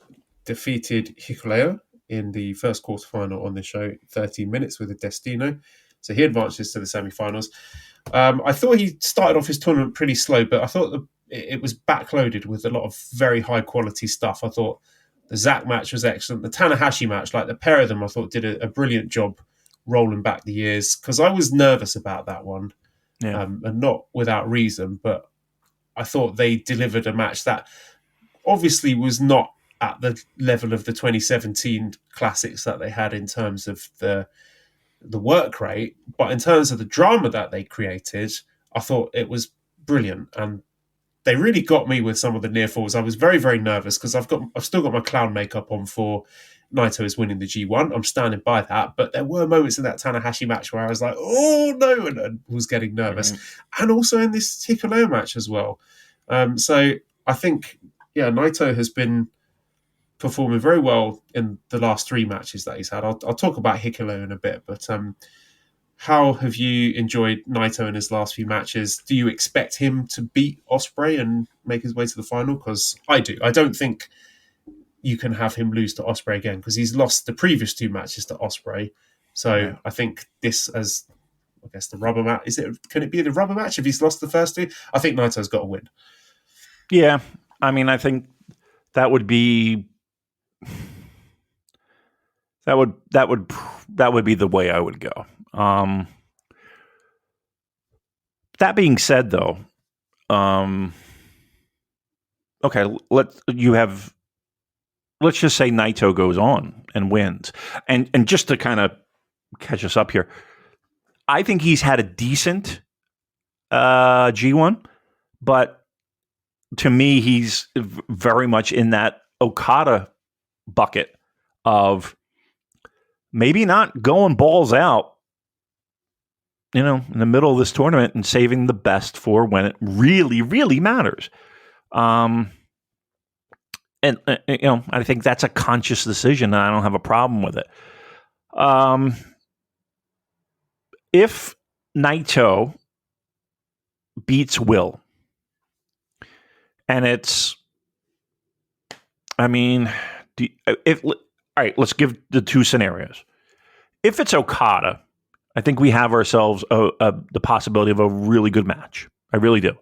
defeated Hikuleo in the first quarterfinal on the show, 13 minutes with a Destino. So he advances to the semi-finals. I thought he started off his tournament pretty slow, but I thought it was backloaded with a lot of very high-quality stuff. I thought the Zack match was excellent. The Tanahashi match, like the pair of them, I thought did a brilliant job rolling back the years, because I was nervous about that one, and not without reason, but I thought they delivered a match that obviously was not at the level of the 2017 classics that they had in terms of the work rate, but in terms of the drama that they created, I thought it was brilliant. And they really got me with some of the near falls. I was very, very nervous because I've still got my clown makeup on for Naito is winning the G1. I'm standing by that. But there were moments in that Tanahashi match where I was like, oh no, and was getting nervous. Mm-hmm. And also in this Hikuleo match as well. So I think, Naito has been performing very well in the last 3 matches that he's had. I'll talk about Hikuleo in a bit, but how have you enjoyed Naito in his last few matches? Do you expect him to beat Ospreay and make his way to the final? Because I do. I don't think you can have him lose to Ospreay again, because he's lost the previous 2 matches to Ospreay. So I think this as, I guess, the rubber match. Can it be the rubber match if he's lost the first 2? I think Naito's got to win. Yeah. I mean, I think that would be that would be the way I would go. That being said, though, okay, let's just say Naito goes on and wins, and just to kind of catch us up here, I think he's had a decent G1, but to me, he's very much in that Okada bucket of maybe not going balls out, in the middle of this tournament and saving the best for when it really, really matters. And I think that's a conscious decision, and I don't have a problem with it. If Naito beats Will, and it's, I mean, all right, let's give the 2 scenarios. If it's Okada, I think we have ourselves the possibility of a really good match. I really do.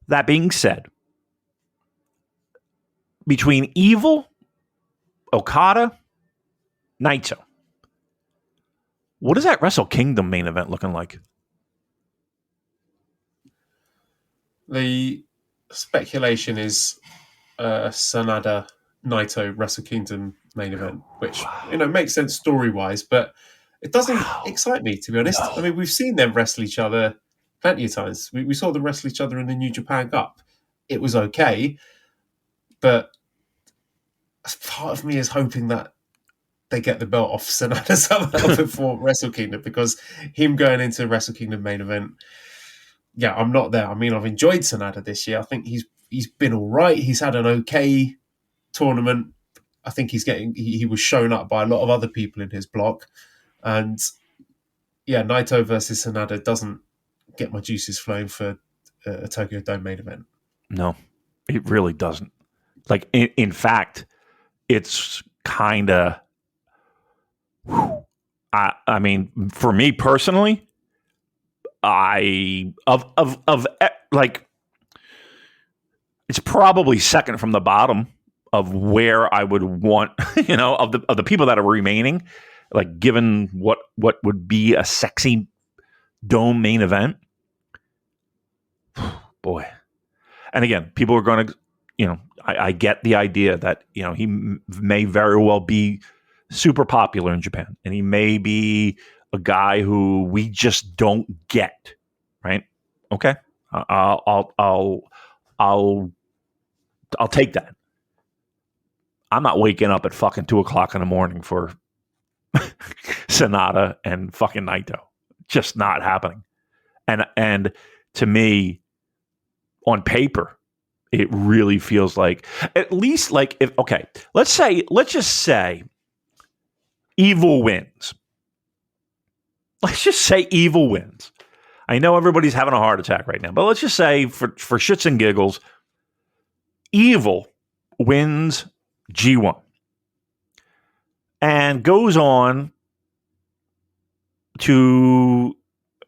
That being said, between Evil, Okada, Naito, what is that Wrestle Kingdom main event looking like? The speculation is Sanada Naito Wrestle Kingdom main event, which makes sense story-wise, but it doesn't excite me, to be honest. No. I mean, we've seen them wrestle each other plenty of times. We saw them wrestle each other in the New Japan Cup. It was okay, but part of me is hoping that they get the belt off Sanada somehow before Wrestle Kingdom, because him going into Wrestle Kingdom main event, I'm not there. I mean, I've enjoyed Sanada this year. I think he's been all right. He's had an okay tournament. I think he was shown up by a lot of other people in his block. And Naito versus Sanada doesn't get my juices flowing for a Tokyo Dome main event. No, it really doesn't. Like, in fact, it's kind of, I mean, for me personally, it's probably second from the bottom of where I would want, of the people that are remaining, like, given what would be a sexy dome main event, boy. And again, people are going to, I get the idea that, he may very well be super popular in Japan, and he may be a guy who we just don't get, right? Okay, I'll take that. I'm not waking up at fucking 2:00 in the morning for Sonata and fucking Naito. Just not happening. And to me, on paper, it really feels like, at least like, if okay, let's just say Evil wins. Let's just say Evil wins. I know everybody's having a heart attack right now, but let's just say for shits and giggles, Evil wins G1 and goes on to,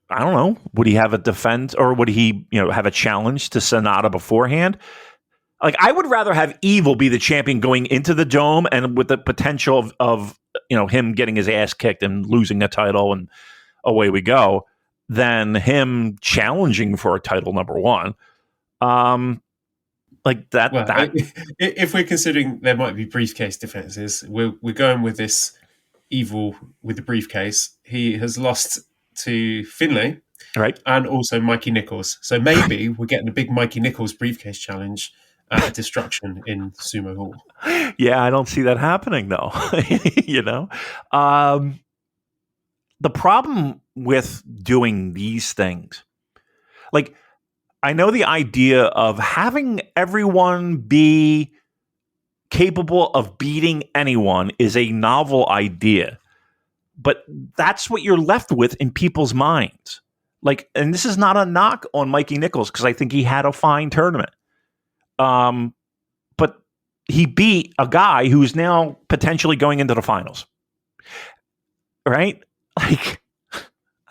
I don't know, would he have a defense, or would he, have a challenge to Sonata beforehand? Like, I would rather have Evil be the champion going into the dome and with the potential of him getting his ass kicked and losing a title and away we go, than him challenging for a title number one. Like that. Well, if we're considering there might be briefcase defenses, we're going with this Evil with the briefcase. He has lost to Finlay, right, and also Mikey Nichols. So maybe we're getting a big Mikey Nichols briefcase challenge at Destruction in Sumo Hall. Yeah, I don't see that happening though. The problem with doing these things, like, I know the idea of having everyone be capable of beating anyone is a novel idea, but that's what you're left with in people's minds. Like, and this is not a knock on Mikey Nichols, because I think he had a fine tournament. But he beat a guy who's now potentially going into the finals. Right? Like,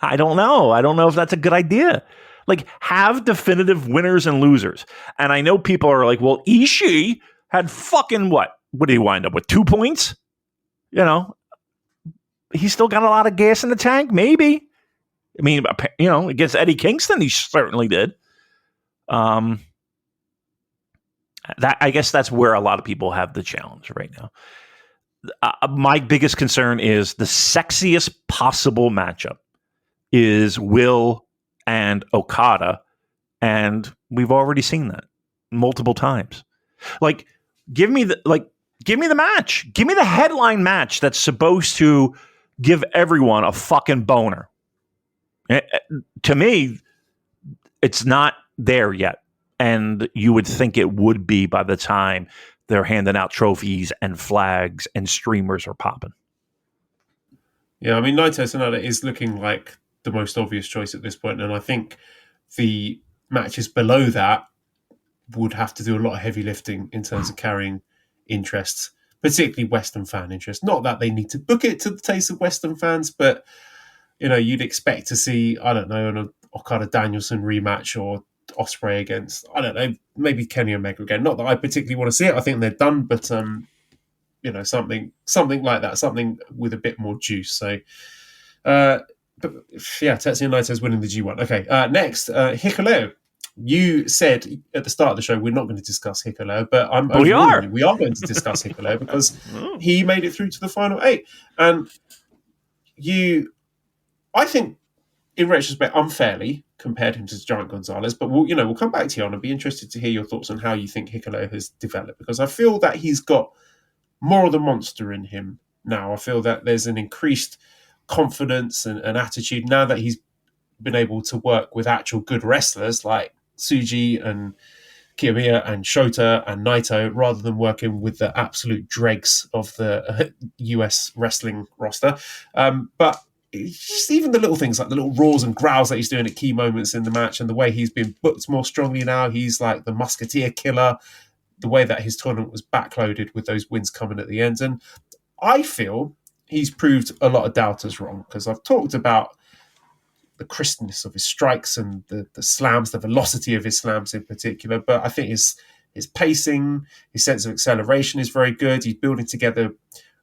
I don't know. I don't know if that's a good idea. Like, have definitive winners and losers. And I know people are like, well, Ishii had fucking what? What did he wind up with? 2 points? He's still got a lot of gas in the tank, maybe. I mean, against Eddie Kingston, he certainly did. I guess that's where a lot of people have the challenge right now. My biggest concern is the sexiest possible matchup is Will and Okada, and we've already seen that multiple times. Like, give me the match. Give me the headline match that's supposed to give everyone a fucking boner. To me, it's not there yet. And you would think it would be by the time they're handing out trophies and flags and streamers are popping. Yeah, I mean, Naito Sonata is looking like the most obvious choice at this point, and I think the matches below that would have to do a lot of heavy lifting in terms of carrying interest, particularly Western fan interest. Not that they need to book it to the taste of Western fans, but you'd expect to see, I don't know, an Okada Danielson rematch, or Ospreay against, I don't know, maybe Kenny Omega again. Not that I particularly want to see it. I think they're done, but something like that, something with a bit more juice. So, but yeah, Tetsuya Naito's winning the G1. Okay, next, Hikuleo. You said at the start of the show we're not going to discuss Hikuleo, but we are going to discuss Hikuleo because he made it through to the final 8, and I think, in retrospect, unfairly compared him to Giant Gonzalez, but we'll come back to you, and I'd be interested to hear your thoughts on how you think Hikuleo has developed, because I feel that he's got more of the monster in him now. I feel that there's an increased confidence and attitude now that he's been able to work with actual good wrestlers like Tsuji and Kiyomiya and Shota and Naito, rather than working with the absolute dregs of the US wrestling roster. But just even the little things, like the little roars and growls that he's doing at key moments in the match, and the way he's been booked more strongly now. He's like the Musketeer killer, the way that his tournament was backloaded with those wins coming at the end. And I feel he's proved a lot of doubters wrong, because I've talked about the crispness of his strikes and the slams, the velocity of his slams in particular. But I think his pacing, his sense of acceleration is very good. He's building together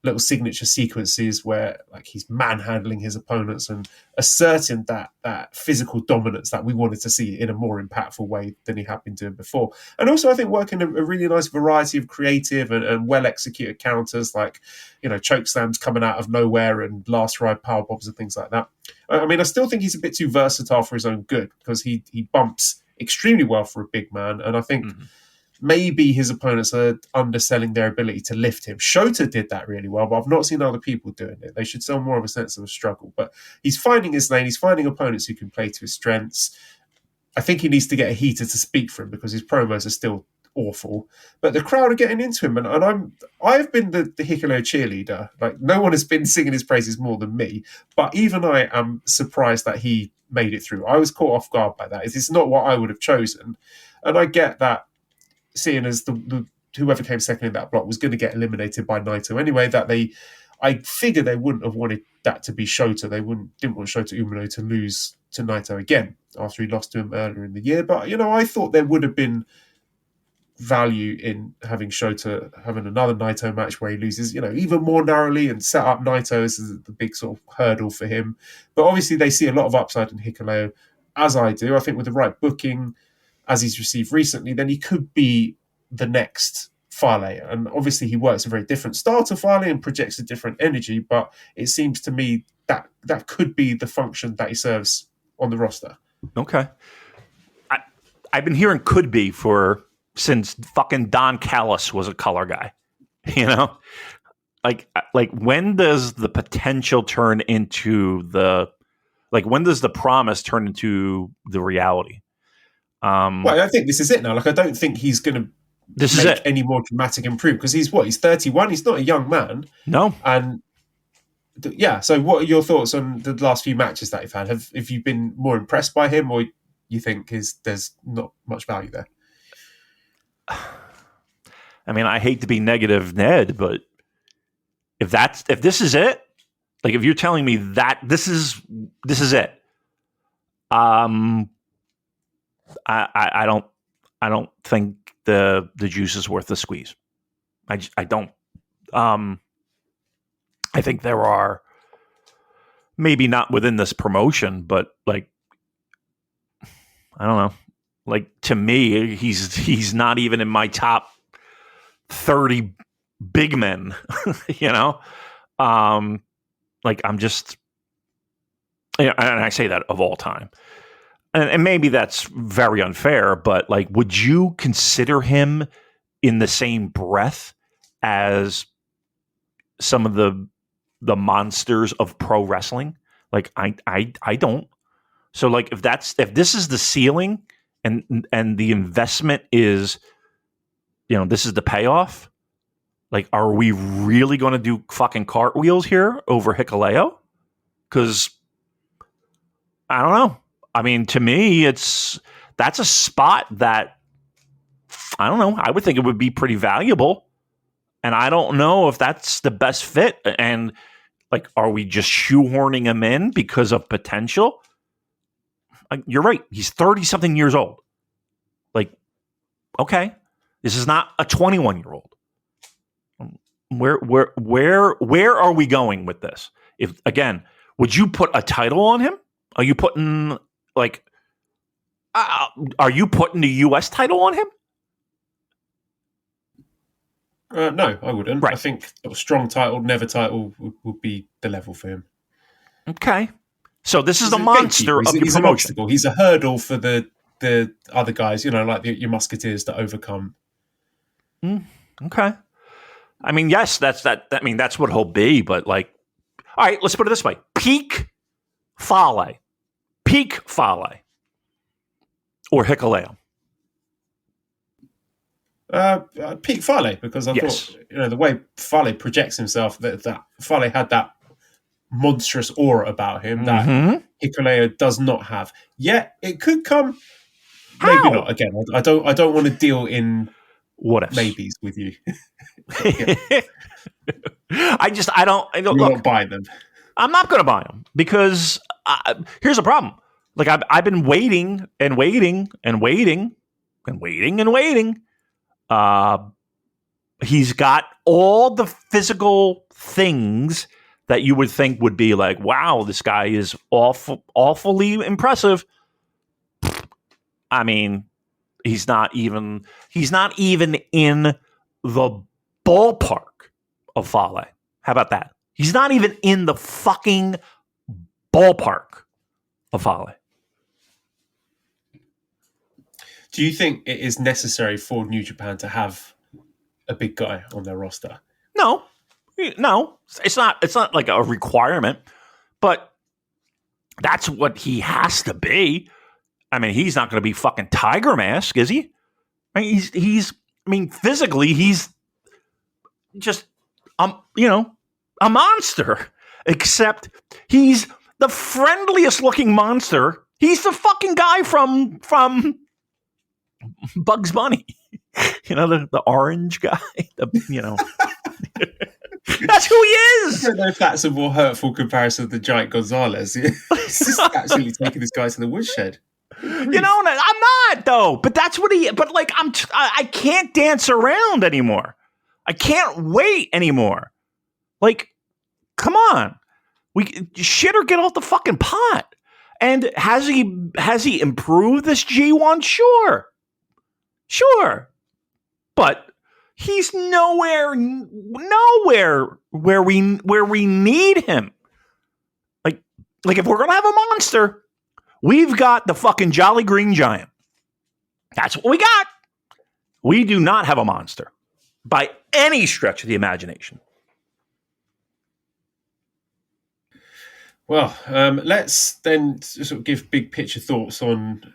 little signature sequences where like he's manhandling his opponents and asserting that physical dominance that we wanted to see in a more impactful way than he had been doing before. And also I think working a really nice variety of creative and well executed counters, like, you know, choke slams coming out of nowhere and last ride power bombs and things like that. I mean, I still think he's a bit too versatile for his own good, because he bumps extremely well for a big man, and I think maybe his opponents are underselling their ability to lift him. Shota did that really well, but I've not seen other people doing it. They should show more of a sense of a struggle. But he's finding his lane. He's finding opponents who can play to his strengths. I think he needs to get a heater to speak for him, because his promos are still awful. But the crowd are getting into him, and I've been the Hikuleo cheerleader. Like, no one has been singing his praises more than me. But even I am surprised that he made it through. I was caught off guard by that. It's not what I would have chosen. And I get that, seeing as the whoever came second in that block was going to get eliminated by Naito anyway, that I figure they wouldn't have wanted that to be Shota. They didn't want Shota Umino to lose to Naito again after he lost to him earlier in the year. But, you know, I thought there would have been value in having Shota having another Naito match where he loses, you know, even more narrowly, and set up Naito as the big sort of hurdle for him. But obviously they see a lot of upside in Hikuleo, as I do. I think with the right booking, as he's received recently, then he could be the next Fale. And obviously he works a very different style to Fale and projects a different energy, but it seems to me that could be the function that he serves on the roster. Okay. I've been hearing could be since fucking Don Callis was a color guy. You know? Like when does the potential turn into when does the promise turn into the reality? Well, I think this is it now. Like, I don't think he's going to make any more dramatic improvement, because he's 31. He's not a young man. No. And yeah. So, what are your thoughts on the last few matches that you've had? Have you been more impressed by him, or you think there's not much value there? I mean, I hate to be negative, Ned, but if this is it, like if you're telling me that this is it, I don't think the juice is worth the squeeze. I don't. I think there are, maybe not within this promotion, but like, I don't know. Like, to me, he's not even in my top 30 big men. You know, like, I'm just, and I say that of all time. And maybe that's very unfair, but like, would you consider him in the same breath as some of the monsters of pro wrestling? Like, I don't. So like, if this is the ceiling and the investment is, you know, this is the payoff, like, are we really going to do fucking cartwheels here over Hikuleo? Because I don't know. I mean, to me, that's a spot that, I don't know, I would think it would be pretty valuable. And I don't know if that's the best fit. And like, are we just shoehorning him in because of potential? Like, you're right. He's 30-something years old. Like, okay, this is not a 21-year-old. Where are we going with this? If, again, would you put a title on him? Are you putting are you putting the U.S. title on him? No, I wouldn't. Right. I think a strong title, never title would be the level for him. Okay. So this is the monster of your promotion. He's an obstacle. He's a hurdle for the other guys, you know, like your Musketeers to overcome. Okay. I mean, yes, that's what he'll be, but like, all right, let's put it this way. Peak Fale. Or Hikuleo. Peak Fale, because I thought, you know, the way Fale projects himself, that Fale had that monstrous aura about him that Hikuleo does not have. Yet it could come. How? Maybe not. Again, I don't want to deal in what ifs maybes with you. I don't. You're look, not buying them. I'm not going to buy them because here's the problem. Like, I've been waiting and waiting and waiting and waiting and waiting. He's got all the physical things that you would think would be like, wow, this guy is awfully impressive. I mean, he's not even in the ballpark of Fale. How about that? He's not even in the fucking ballpark of Fale. Do you think it is necessary for New Japan to have a big guy on their roster? No, it's not. It's not like a requirement, but that's what he has to be. I mean, he's not going to be fucking Tiger Mask, is he? I mean, he's. I mean, physically, he's just a monster. Except he's the friendliest looking monster. He's the fucking guy from Bugs Bunny. The orange guy. That's who he is. I don't know if that's a more hurtful comparison than Giant Gonzalez. He's just actually taking this guy to the woodshed. I'm not though. But that's what he. But like, I can't dance around anymore. I can't wait anymore. Like, come on, shit or get off the fucking pot. And has he improved this G1? Sure, but he's nowhere where we need him. Like if we're gonna have a monster, we've got the fucking Jolly Green Giant. That's what we got. We do not have a monster by any stretch of the imagination. Well, let's then sort of give big picture thoughts on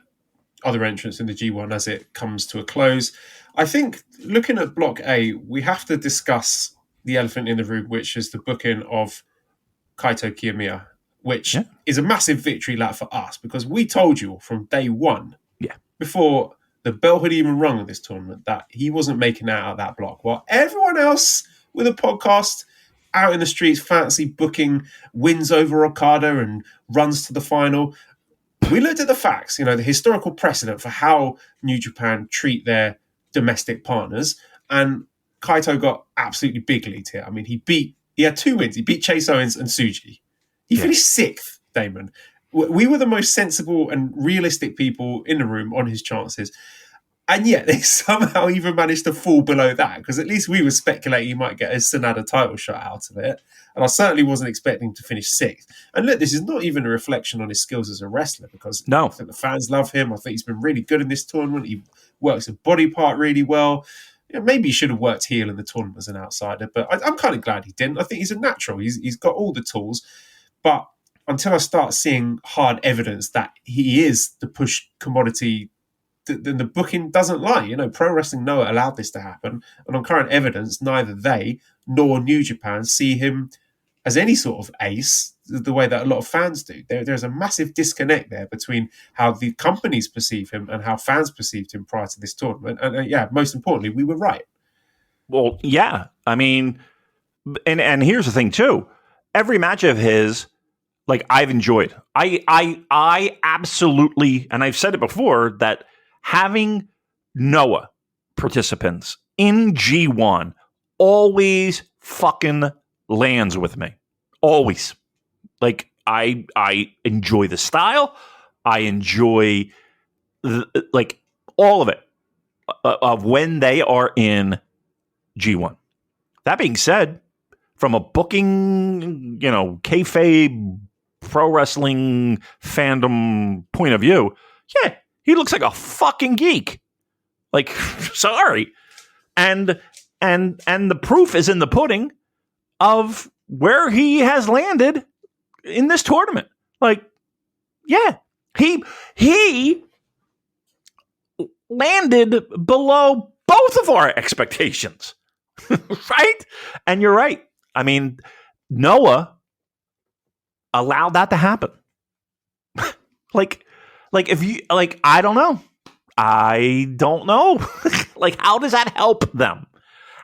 other entrants in the G1 as it comes to a close. I think looking at Block A, we have to discuss the elephant in the room, which is the booking of Kaito Kiyomiya, which is a massive victory lap for us because we told you from day one, before the bell had even rung of this tournament, that he wasn't making out of that block. While everyone else with a podcast out in the streets fancy booking wins over Okada and runs to the final, we looked at the facts, the historical precedent for how New Japan treat their domestic partners, and Kaito got absolutely big lead here. I mean, he had 2 wins. He beat Chase Owens and Tsuji. He finished 6th, Damon. We were the most sensible and realistic people in the room on his chances. And yet they somehow even managed to fall below that, because at least we were speculating he might get a Sonata title shot out of it. And I certainly wasn't expecting him to finish 6th. And look, this is not even a reflection on his skills as a wrestler, because I think the fans love him. I think he's been really good in this tournament. He works a body part really well. Maybe he should have worked heel in the tournament as an outsider, but I'm kind of glad he didn't. I think he's a natural. He's got all the tools. But until I start seeing hard evidence that he is the push commodity, then the booking doesn't lie. Pro Wrestling Noah allowed this to happen. And on current evidence, neither they nor New Japan see him as any sort of ace the way that a lot of fans do. There's a massive disconnect there between how the companies perceive him and how fans perceived him prior to this tournament. And most importantly, we were right. Well, yeah. I mean, and here's the thing too. Every match of his, like, I've enjoyed. I absolutely, and I've said it before, that having Noah participants in G1 always fucking lands with me. Always. Like, I enjoy the style. I enjoy all of it of when they are in G1. That being said, from a booking, kayfabe pro wrestling fandom point of view, he looks like a fucking geek. Like, sorry. And the proof is in the pudding of where he has landed in this tournament. Like, he landed below both of our expectations. Right? And you're right. I mean, Noah allowed that to happen. If you I don't know. Like, how does that help them?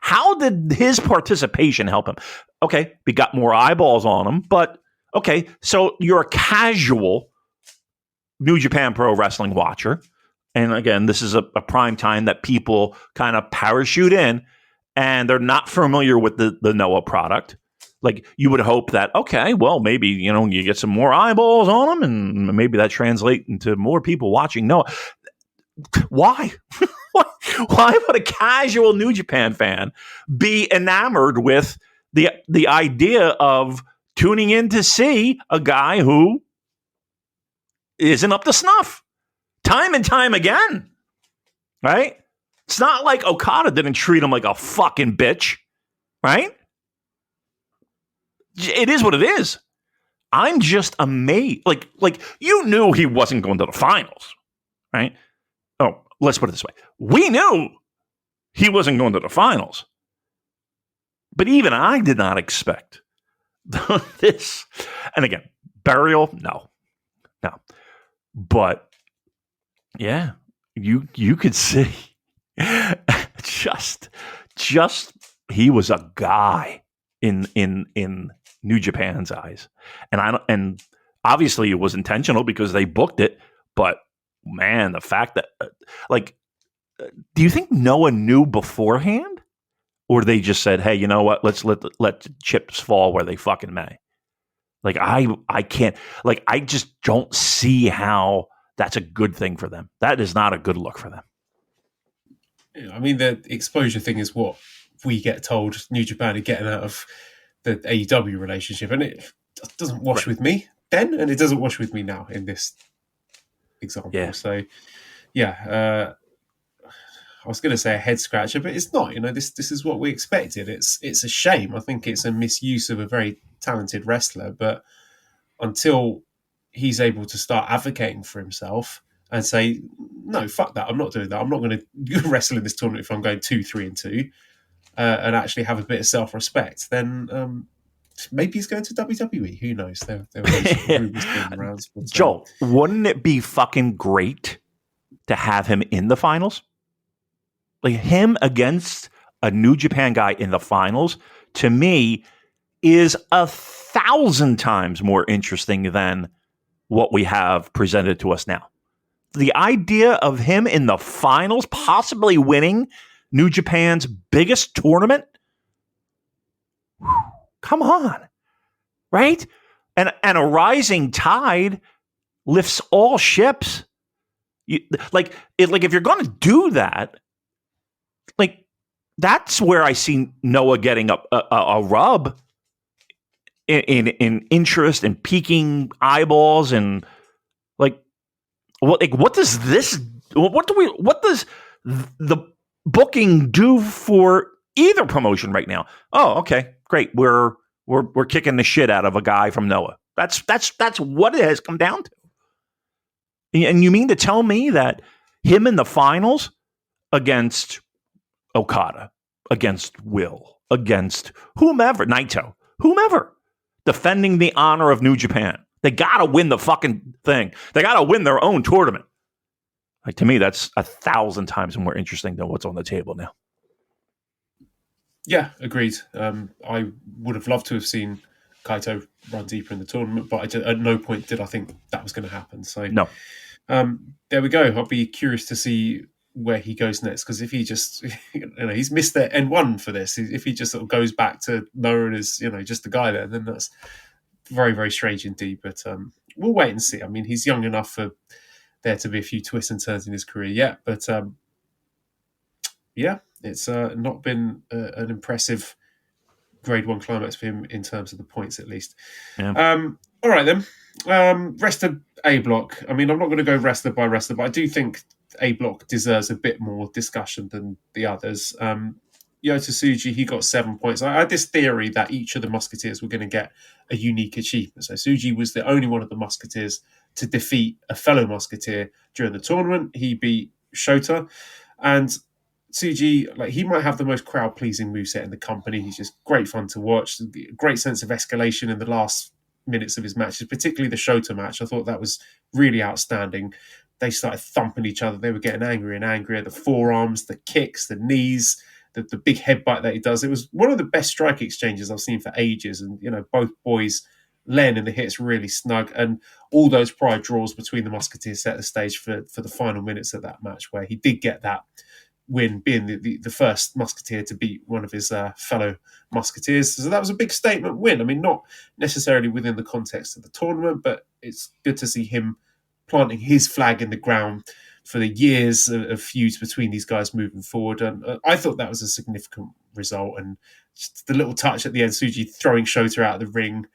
How did his participation help him? Okay, we got more eyeballs on him, but okay, so you're a casual New Japan Pro Wrestling watcher. And again, this is a prime time that people kind of parachute in and they're not familiar with the Noah product, like you would hope that, okay, well, maybe, you get some more eyeballs on them and maybe that translates into more people watching Noah. Why? Why would a casual New Japan fan be enamored with the idea of tuning in to see a guy who isn't up to snuff time and time again? Right? It's not like Okada didn't treat him like a fucking bitch, right? It is what it is. I'm just amazed. Like you knew he wasn't going to the finals, right? Oh, let's put it this way. We knew he wasn't going to the finals. But even I did not expect this. And again, burial, no. But yeah, you could see just he was a guy in New Japan's eyes. And obviously it was intentional because they booked it, but man, the fact that do you think Noah knew beforehand, or they just said, "Hey, you know what? Let's let the chips fall where they fucking may"? Like I can't, like I just don't see how that's a good thing for them. That is not a good look for them. I mean, the exposure thing is what we get told New Japan are getting out of the AEW relationship, and it doesn't wash with me then, and it doesn't wash with me now in this example. Yeah. So, yeah, I was going to say a head scratcher, but it's not. This is what we expected. It's a shame. I think it's a misuse of a very talented wrestler, but until he's able to start advocating for himself and say, no, fuck that, I'm not doing that. I'm not going to wrestle in this tournament if I'm going 2-3-2, and actually have a bit of self-respect, then maybe he's going to WWE. Who knows? There were rumors going around. Joel, wouldn't it be fucking great to have him in the finals? Like him against a New Japan guy in the finals, to me, is 1,000 times more interesting than what we have presented to us now. The idea of him in the finals, possibly winning New Japan's biggest tournament, come on, right? And a rising tide lifts all ships. Like if you're going to do that, like that's where I see Noah getting a rub in interest and piquing eyeballs, and what does the booking do for either promotion right now? Oh, okay, great. We're kicking the shit out of a guy from Noah. That's what it has come down to. And you mean to tell me that him in the finals against Okada, against Will, against whomever, Naito, whomever, defending the honor of New Japan, they got to win the fucking thing. They got to win their own tournament. Like, to me, that's 1,000 times more interesting than what's on the table now. Yeah, agreed. I would have loved to have seen Kaito run deeper in the tournament, but at no point did I think that was going to happen. So no. There we go. I'll be curious to see where he goes next, because if he just, he's missed the N1 for this. If he just sort of goes back to known as, just the guy there, then that's very, very strange indeed. But we'll wait and see. I mean, he's young enough for there to be a few twists and turns in his career yet. But yeah, it's not been an impressive Grade 1 climax for him in terms of the points, at least. Yeah. All right, then. Rest of A block. I mean, I'm not going to go wrestler by wrestler, but I do think A block deserves a bit more discussion than the others. Yota Tsuji, he got 7 points. I had this theory that each of the Musketeers were going to get a unique achievement. So Tsuji was the only one of the Musketeers to defeat a fellow Musketeer during the tournament. He beat Shota. And Tsuji, he might have the most crowd-pleasing moveset in the company. He's just great fun to watch. Great sense of escalation in the last minutes of his matches, particularly the Shota match. I thought that was really outstanding. They started thumping each other. They were getting angrier and angrier. The forearms, the kicks, the knees, the big headbutt that he does. It was one of the best strike exchanges I've seen for ages. And, both boys, Len and the hits really snug. And all those prior draws between the Musketeers set the stage for the final minutes of that match, where he did get that win, being the first Musketeer to beat one of his fellow Musketeers. So that was a big statement win. I mean, not necessarily within the context of the tournament, but it's good to see him planting his flag in the ground for the years of feuds between these guys moving forward. And I thought that was a significant result. And just the little touch at the end, Tsuji throwing Shota out of the ring,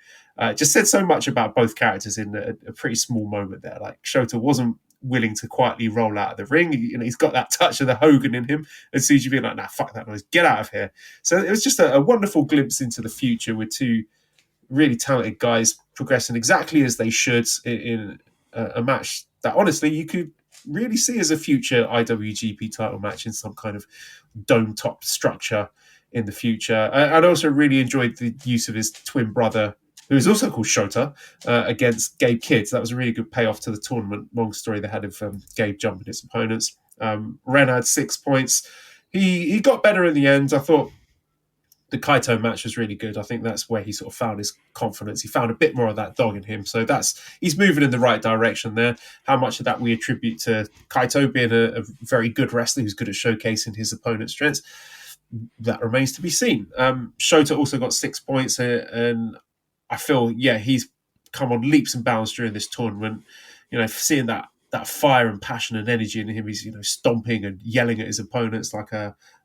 just said so much about both characters in a pretty small moment there. Like, Shota wasn't willing to quietly roll out of the ring. He's got that touch of the Hogan in him, and Tsuji being like, nah, fuck that noise, get out of here. So it was just a wonderful glimpse into the future with two really talented guys progressing exactly as they should in a match that honestly you could really see as a future IWGP title match in some kind of dome top structure in the future. I also really enjoyed the use of his twin brother, who is also called Shota, against Gabe Kidd. So that was a really good payoff to the tournament. Long story they had of Gabe jumping his opponents. Ren had 6 points. He got better in the end. I thought the Kaito match was really good. I think that's where he sort of found his confidence. He found a bit more of that dog in him. So he's moving in the right direction there. How much of that we attribute to Kaito being a very good wrestler who's good at showcasing his opponent's strengths, that remains to be seen. Shota also got 6 points, and I feel, he's come on leaps and bounds during this tournament. Seeing that fire and passion and energy in him, he's stomping and yelling at his opponents like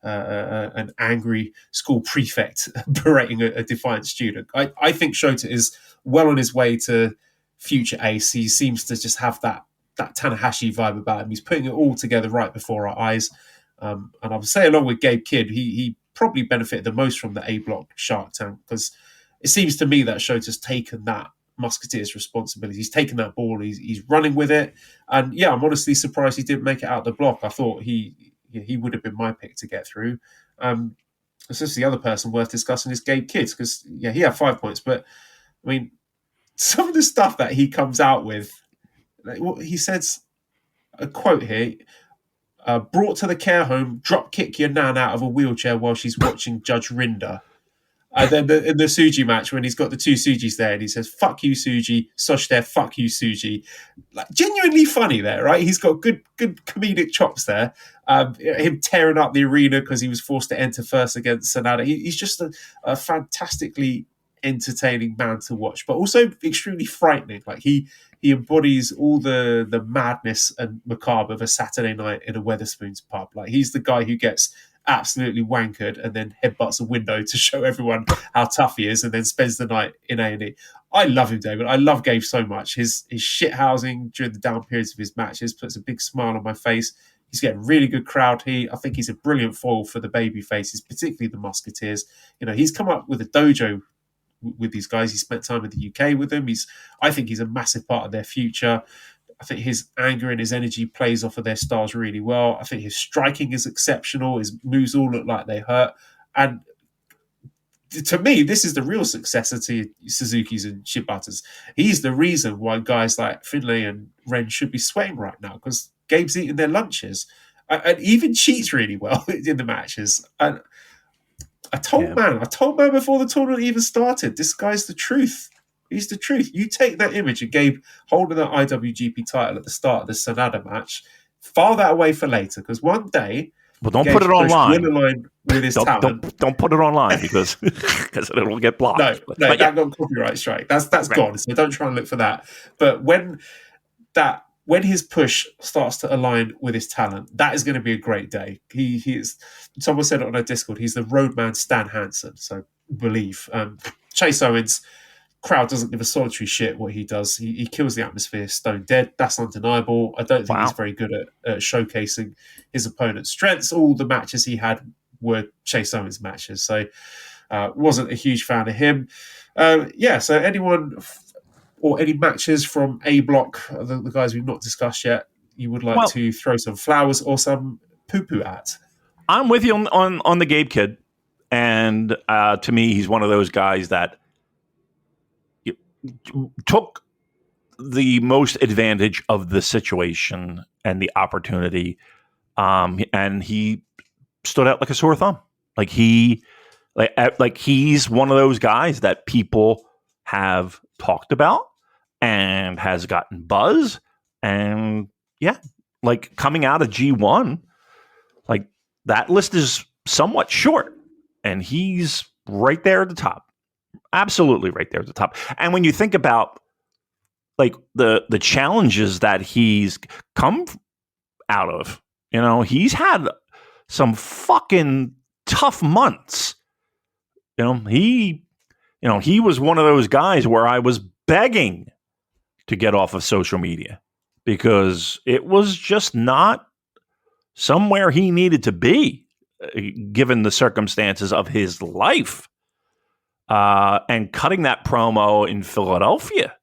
an angry school prefect berating a defiant student. I think Shota is well on his way to future ace. He seems to just have that Tanahashi vibe about him. He's putting it all together right before our eyes. And I would say, along with Gabe Kidd, he probably benefited the most from the A Block Shark Tank, because it seems to me that Shota's taken that Musketeer's responsibility. He's taken that ball. He's running with it. And I'm honestly surprised he didn't make it out the block. I thought he would have been my pick to get through. It's just the other person worth discussing is Gabe Kidd, because he had 5 points. But I mean, some of the stuff that he comes out with, like, he says, a quote here, brought to the care home, drop kick your nan out of a wheelchair while she's watching Judge Rinda. And then in the Tsuji match, when he's got the two Tsujis there, and he says, fuck you, Tsuji, Sosh there, fuck you, Tsuji. Like, genuinely funny there, right? He's got good comedic chops there. Him tearing up the arena because he was forced to enter first against Sanada. He's just a fantastically entertaining man to watch, but also extremely frightening. Like, he embodies all the madness and macabre of a Saturday night in a Wetherspoons pub. Like, he's the guy who gets absolutely wankered and then headbutts a window to show everyone how tough he is, and then spends the night in A&E. I love him, David. I love Gabe so much. His shithousing during the down periods of his matches puts a big smile on my face. He's getting really good crowd heat. I think he's a brilliant foil for the baby faces, particularly the Musketeers. He's come up with a dojo with these guys. He spent time in the UK with them. I think he's a massive part of their future. I think his anger and his energy plays off of their styles really well. I think his striking is exceptional. His moves all look like they hurt. And to me, this is the real successor to Suzuki's and Shibatas. He's the reason why guys like Finlay and Ren should be sweating right now, because Gabe's eating their lunches and even cheats really well in the matches. And I told man before the tournament even started, this guy's the truth. He's the truth. You take that image of Gabe holding that IWGP title at the start of the Sanada match, file that away for later, because one day, well, don't put it online. With his talent. Don't put it online because it'll get blocked. No, that got copyright strike. That's right. Gone. So don't try and look for that. But when his push starts to align with his talent, that is going to be a great day. He is. Someone said it on our Discord. He's the roadman Stan Hansen. So believe. Chase Owens. Crowd doesn't give a solitary shit what he does. He kills the atmosphere stone dead. That's undeniable. I don't think he's very good at showcasing his opponent's strengths. All the matches he had were Chase Owens matches, so wasn't a huge fan of him. So anyone or any matches from A Block, the guys we've not discussed yet, you would like to throw some flowers or some poo-poo at? I'm with you on the Gabe Kidd, and to me, he's one of those guys that took the most advantage of the situation and the opportunity, and he stood out like a sore thumb. Like he's one of those guys that people have talked about and has gotten buzz, and like coming out of G1, like that list is somewhat short, and he's right there at the top. Absolutely right there at the top. And when you think about like the challenges that he's come out of, he's had some fucking tough months. He was one of those guys where I was begging to get off of social media because it was just not somewhere he needed to be, given the circumstances of his life. And cutting that promo in Philadelphia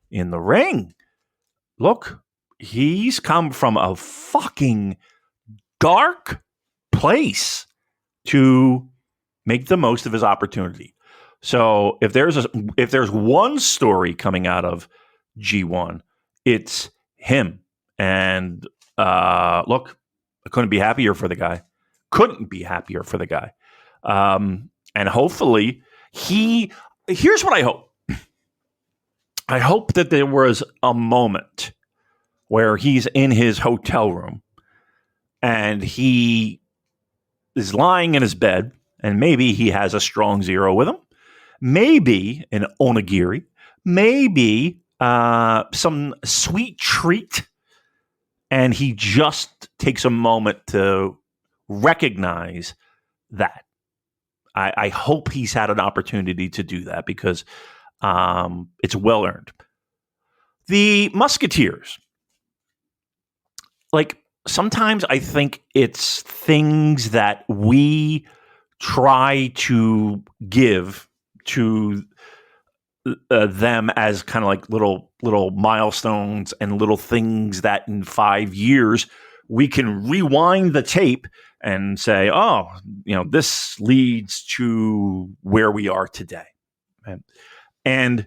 in the ring. Look, he's come from a fucking dark place to make the most of his opportunity. So if there's one story coming out of G1, it's him. And look, I couldn't be happier for the guy. And hopefully here's what I hope. I hope that there was a moment where he's in his hotel room and he is lying in his bed, and maybe he has a strong zero with him, maybe an onigiri, maybe some sweet treat, and he just takes a moment to recognize that. I hope he's had an opportunity to do that because it's well earned. The Musketeers, like sometimes I think it's things that we try to give to them as kind of like little milestones and little things that in 5 years we can rewind the tape and say, oh, this leads to where we are today. And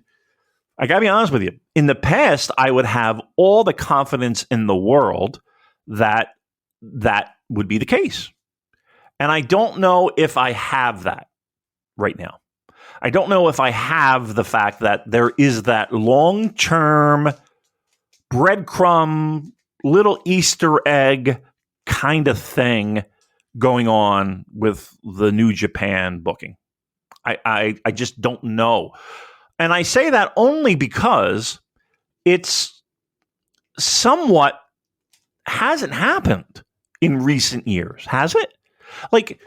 I got to be honest with you. In the past, I would have all the confidence in the world that would be the case. And I don't know if I have that right now. I don't know if I have the fact that there is that long-term breadcrumb, little Easter egg kind of thing going on with the New Japan booking. I just don't know. And I say that only because it's somewhat hasn't happened in recent years, has it? Like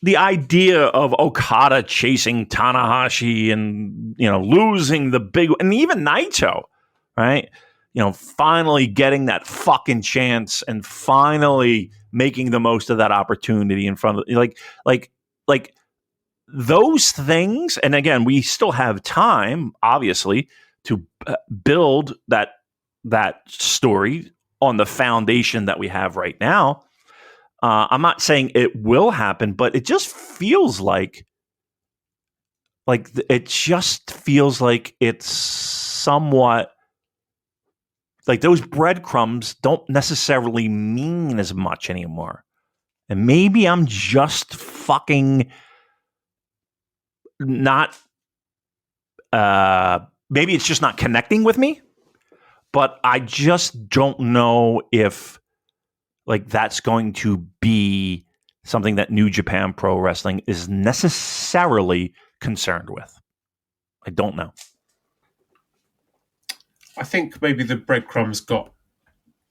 the idea of Okada chasing Tanahashi and, losing the big, and even Naito, right? Finally getting that fucking chance and finally making the most of that opportunity in front of like those things. And again, we still have time, obviously, to build that story on the foundation that we have right now. I'm not saying it will happen, but it just feels like it's somewhat like those breadcrumbs don't necessarily mean as much anymore. And maybe I'm just fucking not, maybe it's just not connecting with me, but I just don't know if like that's going to be something that New Japan Pro Wrestling is necessarily concerned with. I don't know. I think maybe the breadcrumbs got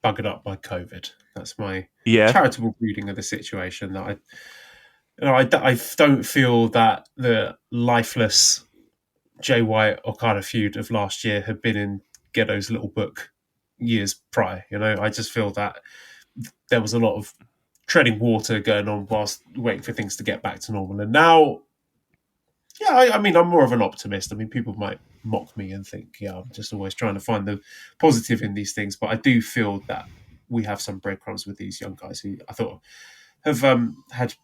buggered up by COVID. That's my charitable reading of the situation. That I don't feel that the lifeless Jay White Okada feud of last year had been in Gedo's little book years prior. I just feel that there was a lot of treading water going on whilst waiting for things to get back to normal. And now, I mean, I'm more of an optimist. I mean, people might mock me and think, I'm just always trying to find the positive in these things. But I do feel that we have some breadcrumbs with these young guys who I thought have had,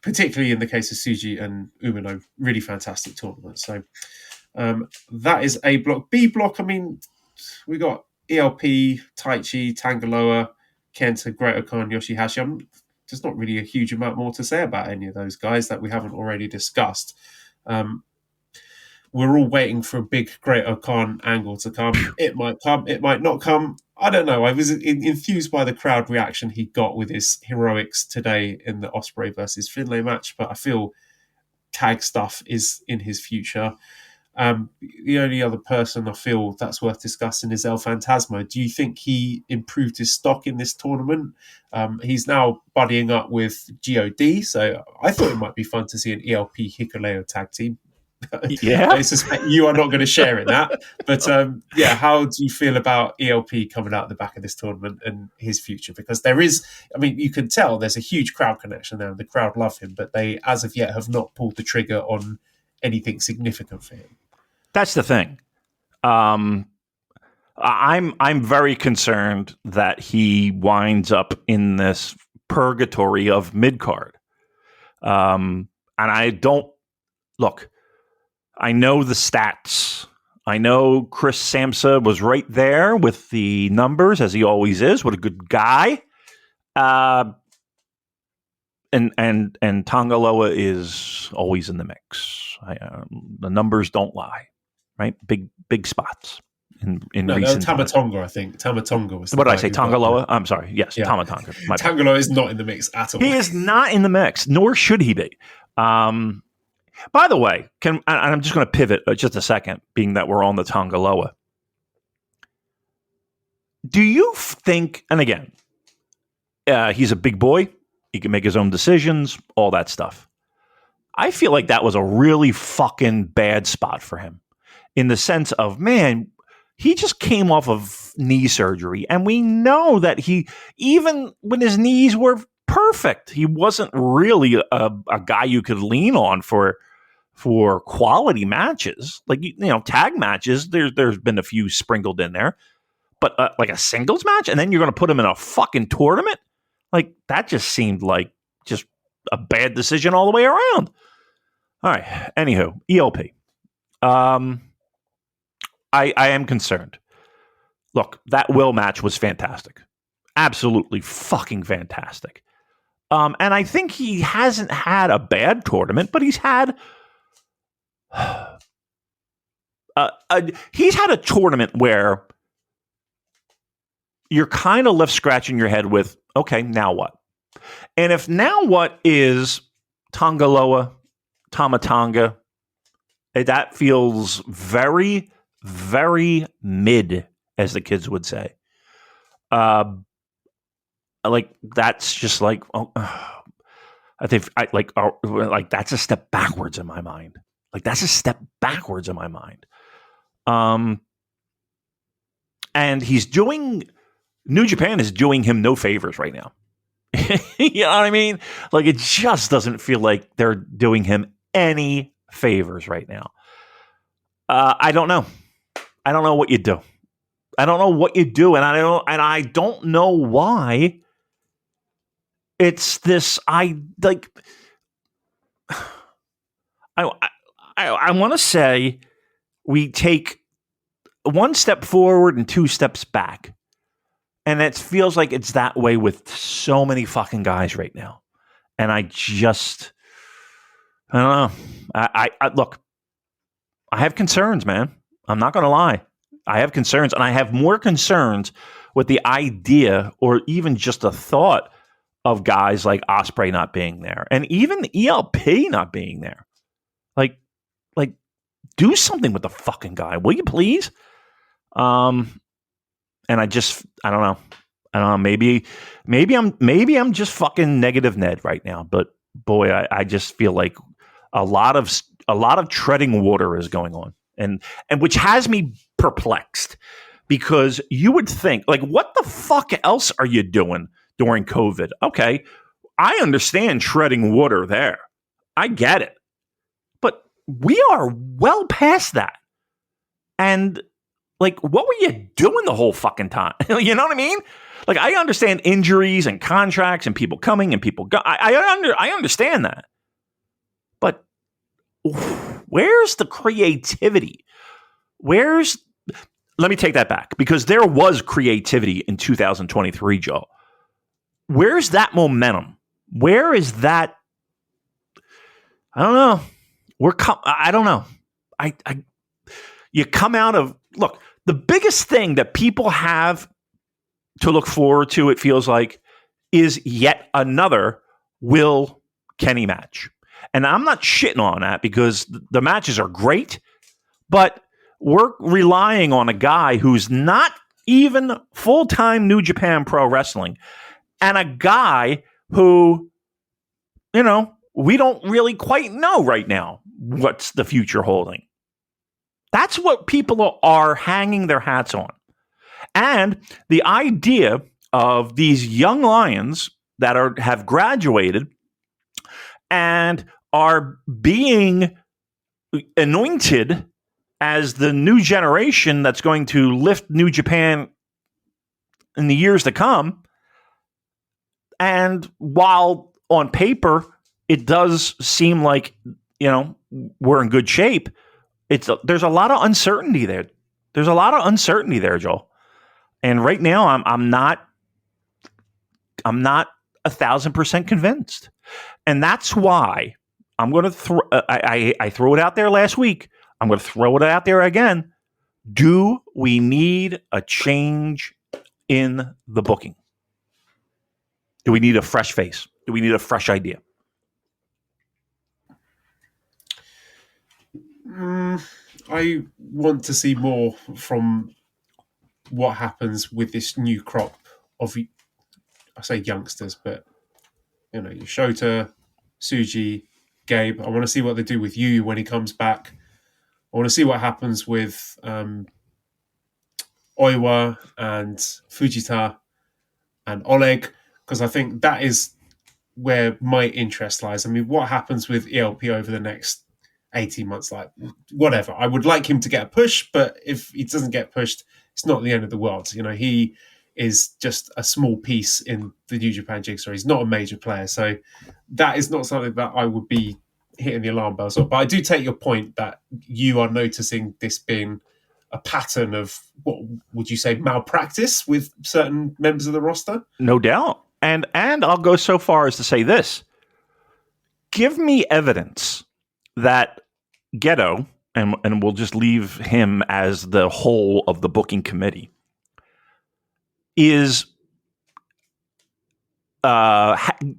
particularly in the case of Suji and Umino, really fantastic tournaments. So that is A block. B block, I mean, we got ELP, Taichi, Tangaloa, Kenta, Great-O-Khan, Yoshihashi. There's not really a huge amount more to say about any of those guys that we haven't already discussed. We're all waiting for a big Great-O-Khan angle to come. It might come, it might not come. I don't know. I was enthused by the crowd reaction he got with his heroics today in the Ospreay versus Finlay match, but I feel tag stuff is in his future. The only other person I feel that's worth discussing is El Phantasmo. Do you think he improved his stock in this tournament? He's now buddying up with God, so I thought it might be fun to see an ELP Hikuleo tag team. Yeah. I suspect you are not going to share in that. But how do you feel about ELP coming out the back of this tournament and his future? Because there is, you can tell there's a huge crowd connection there and the crowd love him, but they, as of yet, have not pulled the trigger on anything significant for him. That's the thing. I'm very concerned that he winds up in this purgatory of mid-card. And I don't... Look, I know the stats. I know Chris Samsa was right there with the numbers, as he always is. What a good guy. And Tongaloa is always in the mix. The numbers don't lie. Right, big spots in recent. Tamatonga, I think. Tamatonga was. What did I say? Tongaloa. I'm sorry. Yes, yeah. Tamatonga. Tongaloa is not in the mix at all. He is not in the mix, nor should he be. By the way, I'm just going to pivot just a second, being that we're on the Tongaloa. Do you think? And again, he's a big boy. He can make his own decisions. All that stuff. I feel like that was a really fucking bad spot for him. In the sense of, man, he just came off of knee surgery. And we know that even when his knees were perfect, he wasn't really a guy you could lean on for quality matches. Like, tag matches, there's been a few sprinkled in there. But like a singles match, and then you're going to put him in a fucking tournament? Like, that just seemed like just a bad decision all the way around. All right. Anywho, ELP. I am concerned. Look, that Will match was fantastic. Absolutely fucking fantastic. And I think he hasn't had a bad tournament, but he's had a tournament where you're kind of left scratching your head with, okay, now what? And if now what is Tongaloa, Tamatonga, that feels very, very mid, as the kids would say. Like, that's just like, I think that's a step backwards in my mind. Like, that's a step backwards in my mind. And New Japan is doing him no favors right now. You know what I mean? Like, it just doesn't feel like they're doing him any favors right now. I don't know. I don't know what you do. I don't know what you do, and I don't know why. It's this. I want to say we take one step forward and two steps back, and it feels like it's that way with so many fucking guys right now. And I don't know. I look. I have concerns, man. I'm not going to lie. I have concerns, and I have more concerns with the idea or even just the thought of guys like Ospreay not being there, and even ELP not being there. Like, do something with the fucking guy, will you please? And I don't know. Maybe I'm just fucking negative Ned right now. But boy, I just feel like a lot of treading water is going on, and which has me perplexed, because you would think, like, what the fuck else are you doing during COVID? Okay, I understand treading water there. I get it. But we are well past that. And, like, what were you doing the whole fucking time? You know what I mean? Like, I understand injuries and contracts and people coming and people go. I understand that. But where's the creativity? Let me take that back, because there was creativity in 2023, Joe. Where's that momentum? Where is that? I don't know. I don't know. You come out of, look, the biggest thing that people have to look forward to, it feels like, is yet another Will Kenny match. And I'm not shitting on that because the matches are great, but we're relying on a guy who's not even full-time New Japan Pro Wrestling, and a guy who, we don't really quite know right now what's the future holding. That's what people are hanging their hats on. And the idea of these young lions that have graduated and are being anointed as the new generation that's going to lift New Japan in the years to come. And while on paper it does seem like, we're in good shape, there's a lot of uncertainty there. There's a lot of uncertainty there, Joel. And right now I'm not 1,000% convinced. And that's why I'm going to throw. I threw it out there last week. I'm going to throw it out there again. Do we need a change in the booking? Do we need a fresh face? Do we need a fresh idea? I want to see more from what happens with this new crop of, I say youngsters, but Shota, Suji, Gabe. I want to see what they do with Yu when he comes back. I want to see what happens with Oiwa and Fujita and Oleg, because I think that is where my interest lies. I mean, what happens with ELP over the next 18 months? Like, whatever. I would like him to get a push, but if he doesn't get pushed, it's not the end of the world. He is just a small piece in the New Japan jigsaw. He's not a major player. So that is not something that I would be hitting the alarm bells on. But I do take your point that you are noticing this being a pattern of, what would you say, malpractice with certain members of the roster? No doubt. And I'll go so far as to say this. Give me evidence that Gedo, and we'll just leave him as the whole of the booking committee,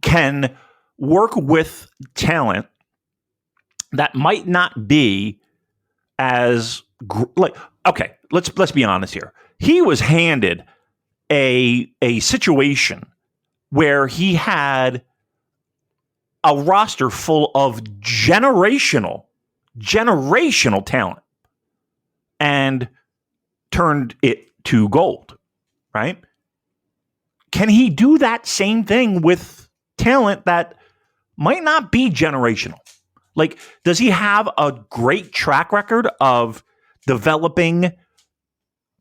can work with talent that might not be as okay. Let's be honest here. He was handed a situation where he had a roster full of generational talent and turned it to gold, right? Can he do that same thing with talent that might not be generational? Like, does he have a great track record of developing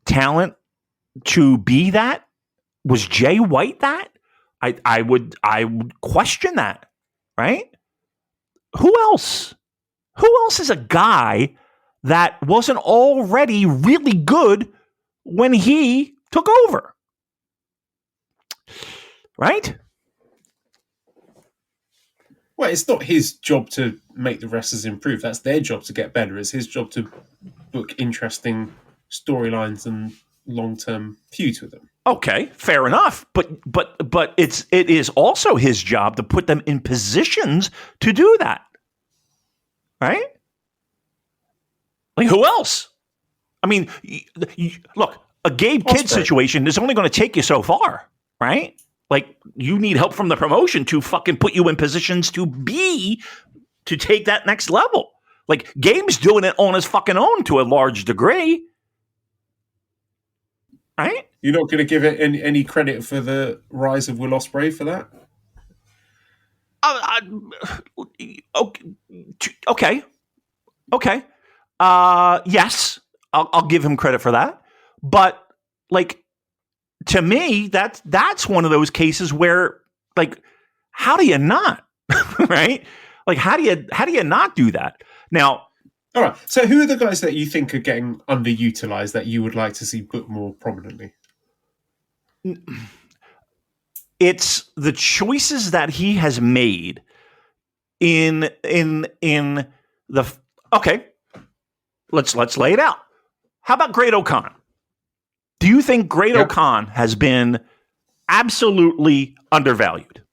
talent to be that? Was Jay White that? I would question that, right? Who else? Who else is a guy that wasn't already really good when he took over? Right? Well, it's not his job to make the wrestlers improve. That's their job to get better. It's his job to book interesting storylines and long-term feuds with them. Okay, fair enough. But it is also his job to put them in positions to do that. Right? Like, who else? I mean, look, a Gabe Kidd situation is only going to take you so far, right? Like, you need help from the promotion to fucking put you in positions to take that next level. Like, Gabe's doing it on his fucking own to a large degree. Right? You're not going to give it any credit for the rise of Will Ospreay for that? Okay. Yes, I'll give him credit for that. But, like, to me, that's one of those cases where, like, how do you not? Right? Like, how do you not do that? Now, all right. So, who are the guys that you think are getting underutilized that you would like to see booked more prominently? It's the choices that he has made in the. Okay, let's lay it out. How about Great O'Khan? Do you think Great O'Khan has been absolutely undervalued.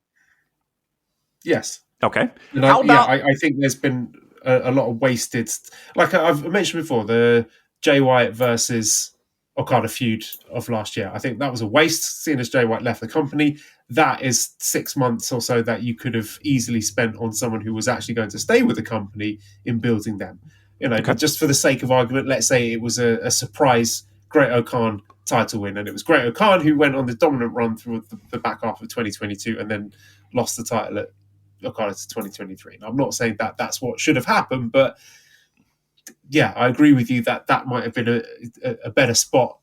Yes. Okay. And I think there's been a lot of wasted, like I've mentioned before, the Jay White versus Okada feud of last year. I think that was a waste, seeing as Jay White left the company. That is 6 months or so that you could have easily spent on someone who was actually going to stay with the company in building them. Just for the sake of argument, let's say it was a surprise Great O'Khan title win, and it was Great O'Khan who went on the dominant run through the back half of 2022 and then lost the title at Okada to 2023. And I'm not saying that that's what should have happened, but yeah, I agree with you that might have been a better spot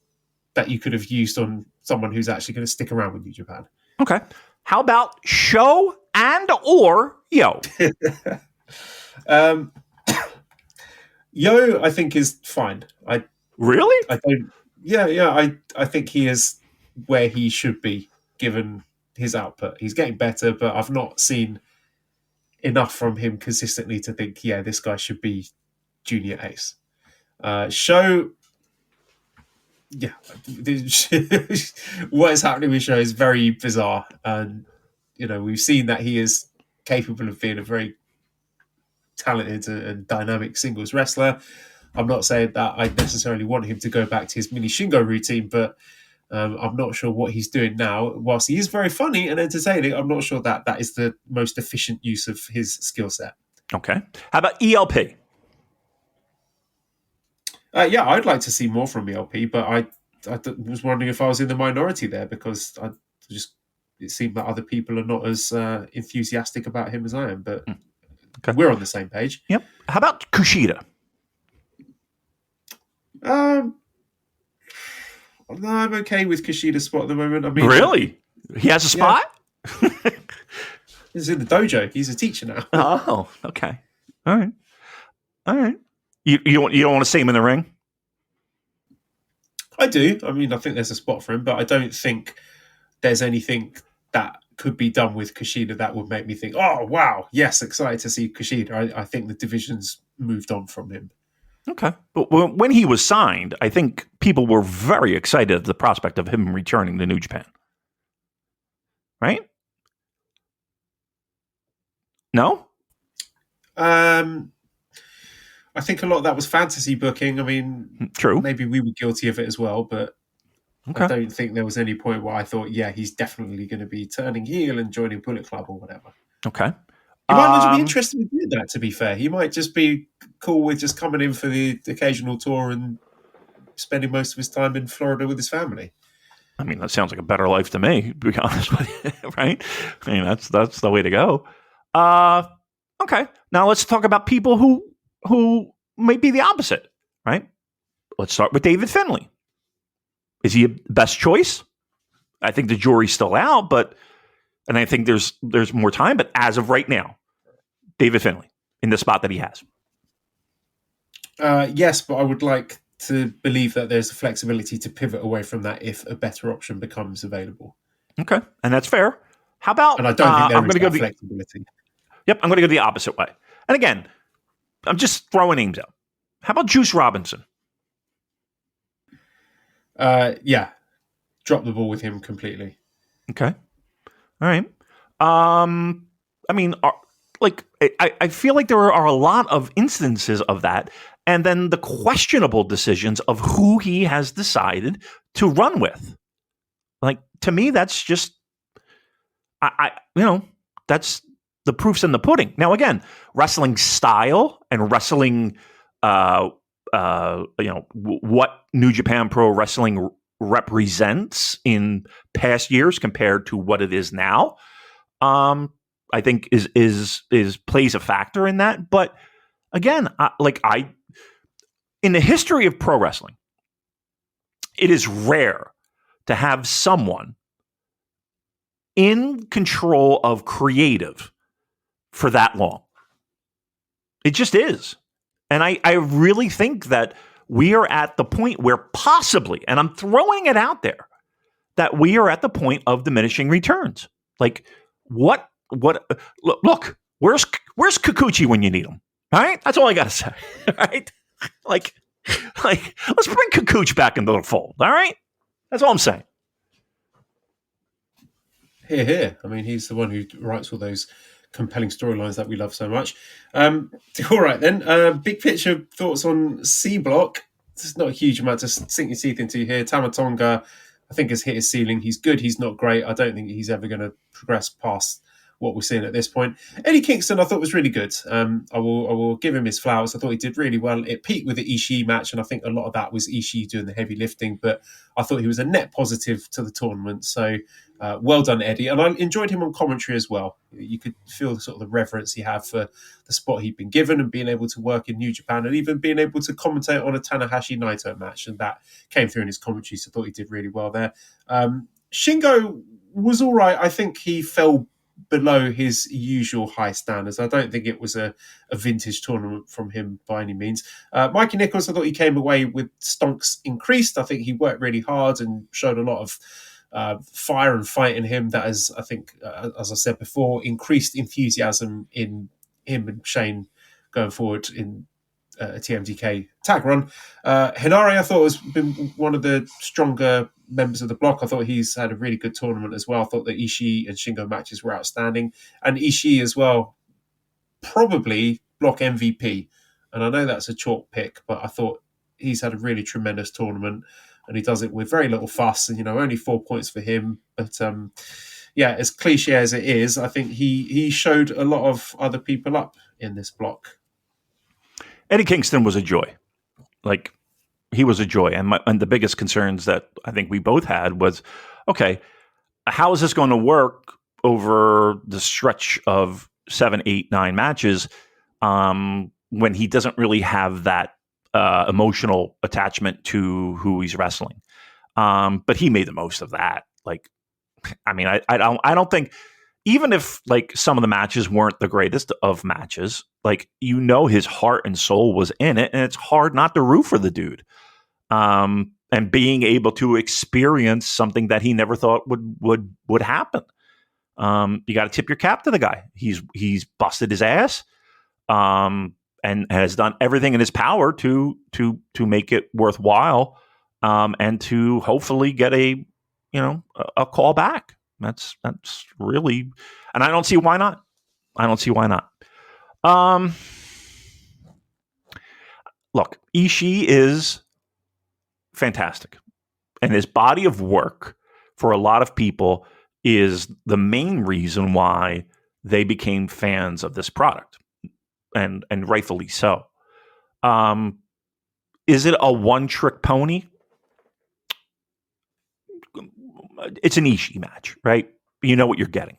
that you could have used on someone who's actually going to stick around with New Japan. Okay. How about Sho and or Yo? Yo, I think is fine. Really? I don't. Yeah. I think he is where he should be given his output. He's getting better, but I've not seen enough from him consistently to think, yeah, this guy should be junior ace. Sho, yeah, what is happening with Sho is very bizarre, and we've seen that he is capable of being a very talented and dynamic singles wrestler. I'm not saying that I necessarily want him to go back to his mini Shingo routine, but I'm not sure what he's doing now. Whilst he is very funny and entertaining, I'm not sure that is the most efficient use of his skill set. Okay. How about ELP? I'd like to see more from ELP, but I was wondering if I was in the minority there, because it seemed that other people are not as enthusiastic about him as I am, but we're on the same page. Yep. How about Kushida? I'm okay with Kushida's spot at the moment. I mean, really? He has a spot? Yeah. He's in the dojo. He's a teacher now. Oh, okay. All right. You don't want to see him in the ring? I do. I mean, I think there's a spot for him, but I don't think there's anything that could be done with Kushida that would make me think, oh, wow, yes, excited to see Kushida. I think the division's moved on from him. Okay. But when he was signed, I think people were very excited at the prospect of him returning to New Japan. Right? No? I think a lot of that was fantasy booking. I mean, true. Maybe we were guilty of it as well, but I don't think there was any point where I thought, yeah, he's definitely going to be turning heel and joining Bullet Club or whatever. Okay. He might not be interested in doing that, to be fair. He might just be cool with just coming in for the occasional tour and spending most of his time in Florida with his family. I mean, that sounds like a better life to me, to be honest with you, right? I mean, that's the way to go. Okay. Now let's talk about people who might be the opposite, right? Let's start with David Finlay. Is he a best choice? I think the jury's still out, and I think there's more time, but as of right now, David Finlay in the spot that he has. Yes, but I would like to believe that there's a flexibility to pivot away from that if a better option becomes available. Okay, and that's fair. How about? And I don't think there is that flexibility. Yep, I'm going to go the opposite way. And again, I'm just throwing names out. How about Juice Robinson? Yeah, drop the ball with him completely. Okay, all right. I mean, I feel like there are a lot of instances of that, and then the questionable decisions of who he has decided to run with. Like, to me, that's just, that's the proof's in the pudding. Now, again, wrestling style and wrestling, what New Japan Pro Wrestling represents in past years compared to what it is now, I think is plays a factor in that. But again, in the history of pro wrestling, it is rare to have someone in control of creative for that long. It just is. And I really think that we are at the point where possibly, and I'm throwing it out there, that we are at the point of diminishing returns. Like, look, where's Kikuchi when you need him? All right? That's all I got to say. All right? Like, let's bring Kikuchi back into the fold. All right? That's all I'm saying. Here. I mean, he's the one who writes all those compelling storylines that we love so much. All right, then. Big picture thoughts on C Block. There's not a huge amount to sink your teeth into here. Tamatonga, I think, has hit his ceiling. He's good. He's not great. I don't think he's ever going to progress past what we're seeing at this point. Eddie Kingston, I thought, was really good. I will give him his flowers. I thought he did really well. It peaked with the Ishii match, and I think a lot of that was Ishii doing the heavy lifting, but I thought he was a net positive to the tournament. So well done, Eddie. And I enjoyed him on commentary as well. You could feel sort of the reverence he had for the spot he'd been given and being able to work in New Japan and even being able to commentate on a Tanahashi Naito match. And that came through in his commentary, so I thought he did really well there. Shingo was all right. I think he fell below his usual high standards. I don't think it was a vintage tournament from him by any means. Mikey Nichols, I thought he came away with stonks increased. I think he worked really hard and showed a lot of fire and fight in him that has, I think, as I said before, increased enthusiasm in him and Shane going forward in a TMDK tag run. Hinare, I thought, has been one of the stronger members of the block. I thought he's had a really good tournament as well. I thought the Ishii and Shingo matches were outstanding. And Ishii as well, probably block MVP. And I know that's a chalk pick, but I thought he's had a really tremendous tournament and he does it with very little fuss. And, only 4 points for him. But, as cliche as it is, I think he showed a lot of other people up in this block. Eddie Kingston was a joy. He was a joy. And the biggest concerns that I think we both had was, okay, how is this going to work over the stretch of 7, 8, 9 matches when he doesn't really have that emotional attachment to who he's wrestling? But he made the most of that. I don't think, even if some of the matches weren't the greatest of matches, his heart and soul was in it, and it's hard not to root for the dude. And being able to experience something that he never thought would happen. You got to tip your cap to the guy. He's busted his ass, and has done everything in his power to make it worthwhile, and to hopefully get a call back. That's really, and I don't see why not. Look, Ishii is fantastic, and his body of work for a lot of people is the main reason why they became fans of this product, and rightfully so. Is it a one-trick pony? It's an Ishii match, right? You know what you're getting.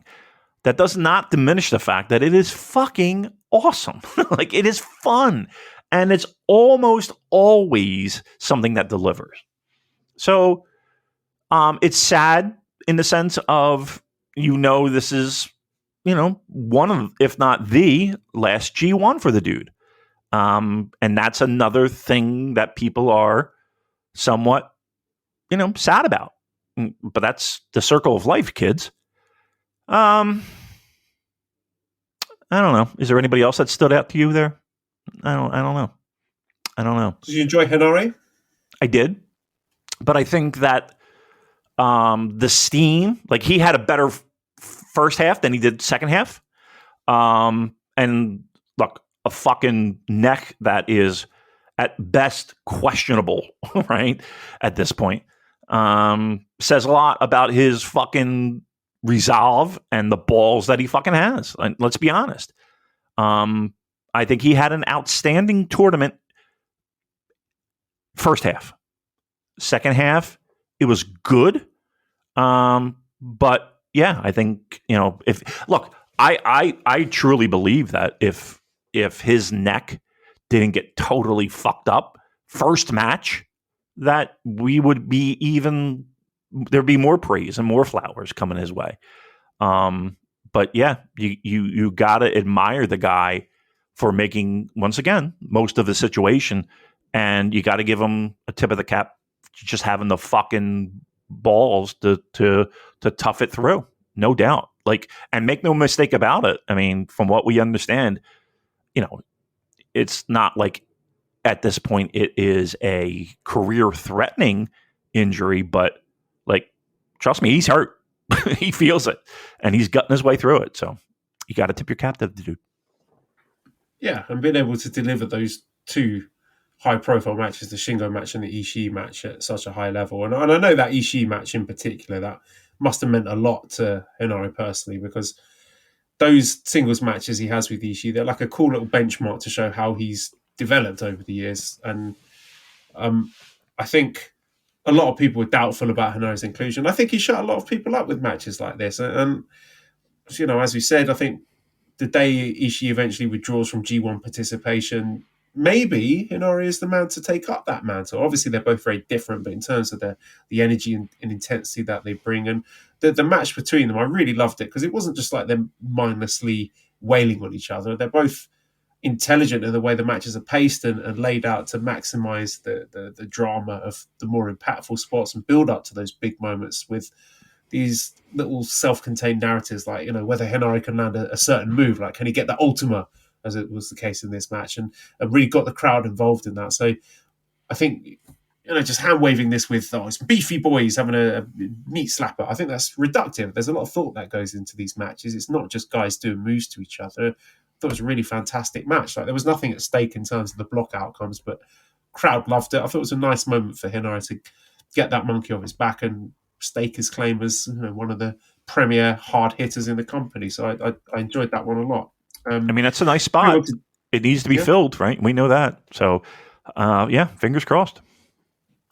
That does not diminish the fact that it is fucking awesome. It is fun. And it's almost always something that delivers. So it's sad in the sense of, this is, one of, if not the last G1 for the dude. And that's another thing that people are somewhat, sad about. But that's the circle of life, kids. I don't know. Is there anybody else that stood out to you there? I don't know. Did you enjoy Hinare? I did. But I think that the steam, he had a better first half than he did second half. And look, a fucking neck that is at best questionable, right? At this point. Says a lot about his fucking resolve and the balls that he fucking has. Let's be honest. I think he had an outstanding tournament first half. Second half, it was good. But yeah, I think, I truly believe that if his neck didn't get totally fucked up first match, that we would be there'd be more praise and more flowers coming his way. But yeah, you gotta admire the guy for making, once again, most of the situation, and you got to give him a tip of the cap, just having the fucking balls to tough it through, no doubt. And make no mistake about it. I mean, from what we understand, it's not like at this point it is a career-threatening injury, but trust me, he's hurt. he feels it, and he's gutting his way through it. So you got to tip your cap to the dude. Yeah, and being able to deliver those two high-profile matches, the Shingo match and the Ishii match, at such a high level. And I know that Ishii match in particular, that must have meant a lot to Henare personally, because those singles matches he has with Ishii, they're like a cool little benchmark to show how he's developed over the years. And I think a lot of people were doubtful about Hanare's inclusion. I think he shut a lot of people up with matches like this. And as we said, I think the day Ishii eventually withdraws from G1 participation, maybe Henare is the man to take up that mantle. Obviously, they're both very different, but in terms of the energy and intensity that they bring, and the match between them, I really loved it, because it wasn't just like them mindlessly wailing on each other. They're both intelligent in the way the matches are paced and laid out to maximize the drama of the more impactful spots and build up to those big moments with these little self-contained narratives, like, whether Henare can land a certain move, like can he get the Ultima, as it was the case in this match, and really got the crowd involved in that. So I think, just hand-waving this with, it's beefy boys having a meat slapper, I think that's reductive. There's a lot of thought that goes into these matches. It's not just guys doing moves to each other. I thought it was a really fantastic match. Like, there was nothing at stake in terms of the block outcomes, but crowd loved it. I thought it was a nice moment for Henare to get that monkey off his back and stake his claim as one of the premier hard hitters in the company. So I enjoyed that one a lot. That's a nice spot. It needs to be filled, right? We know that. So, fingers crossed.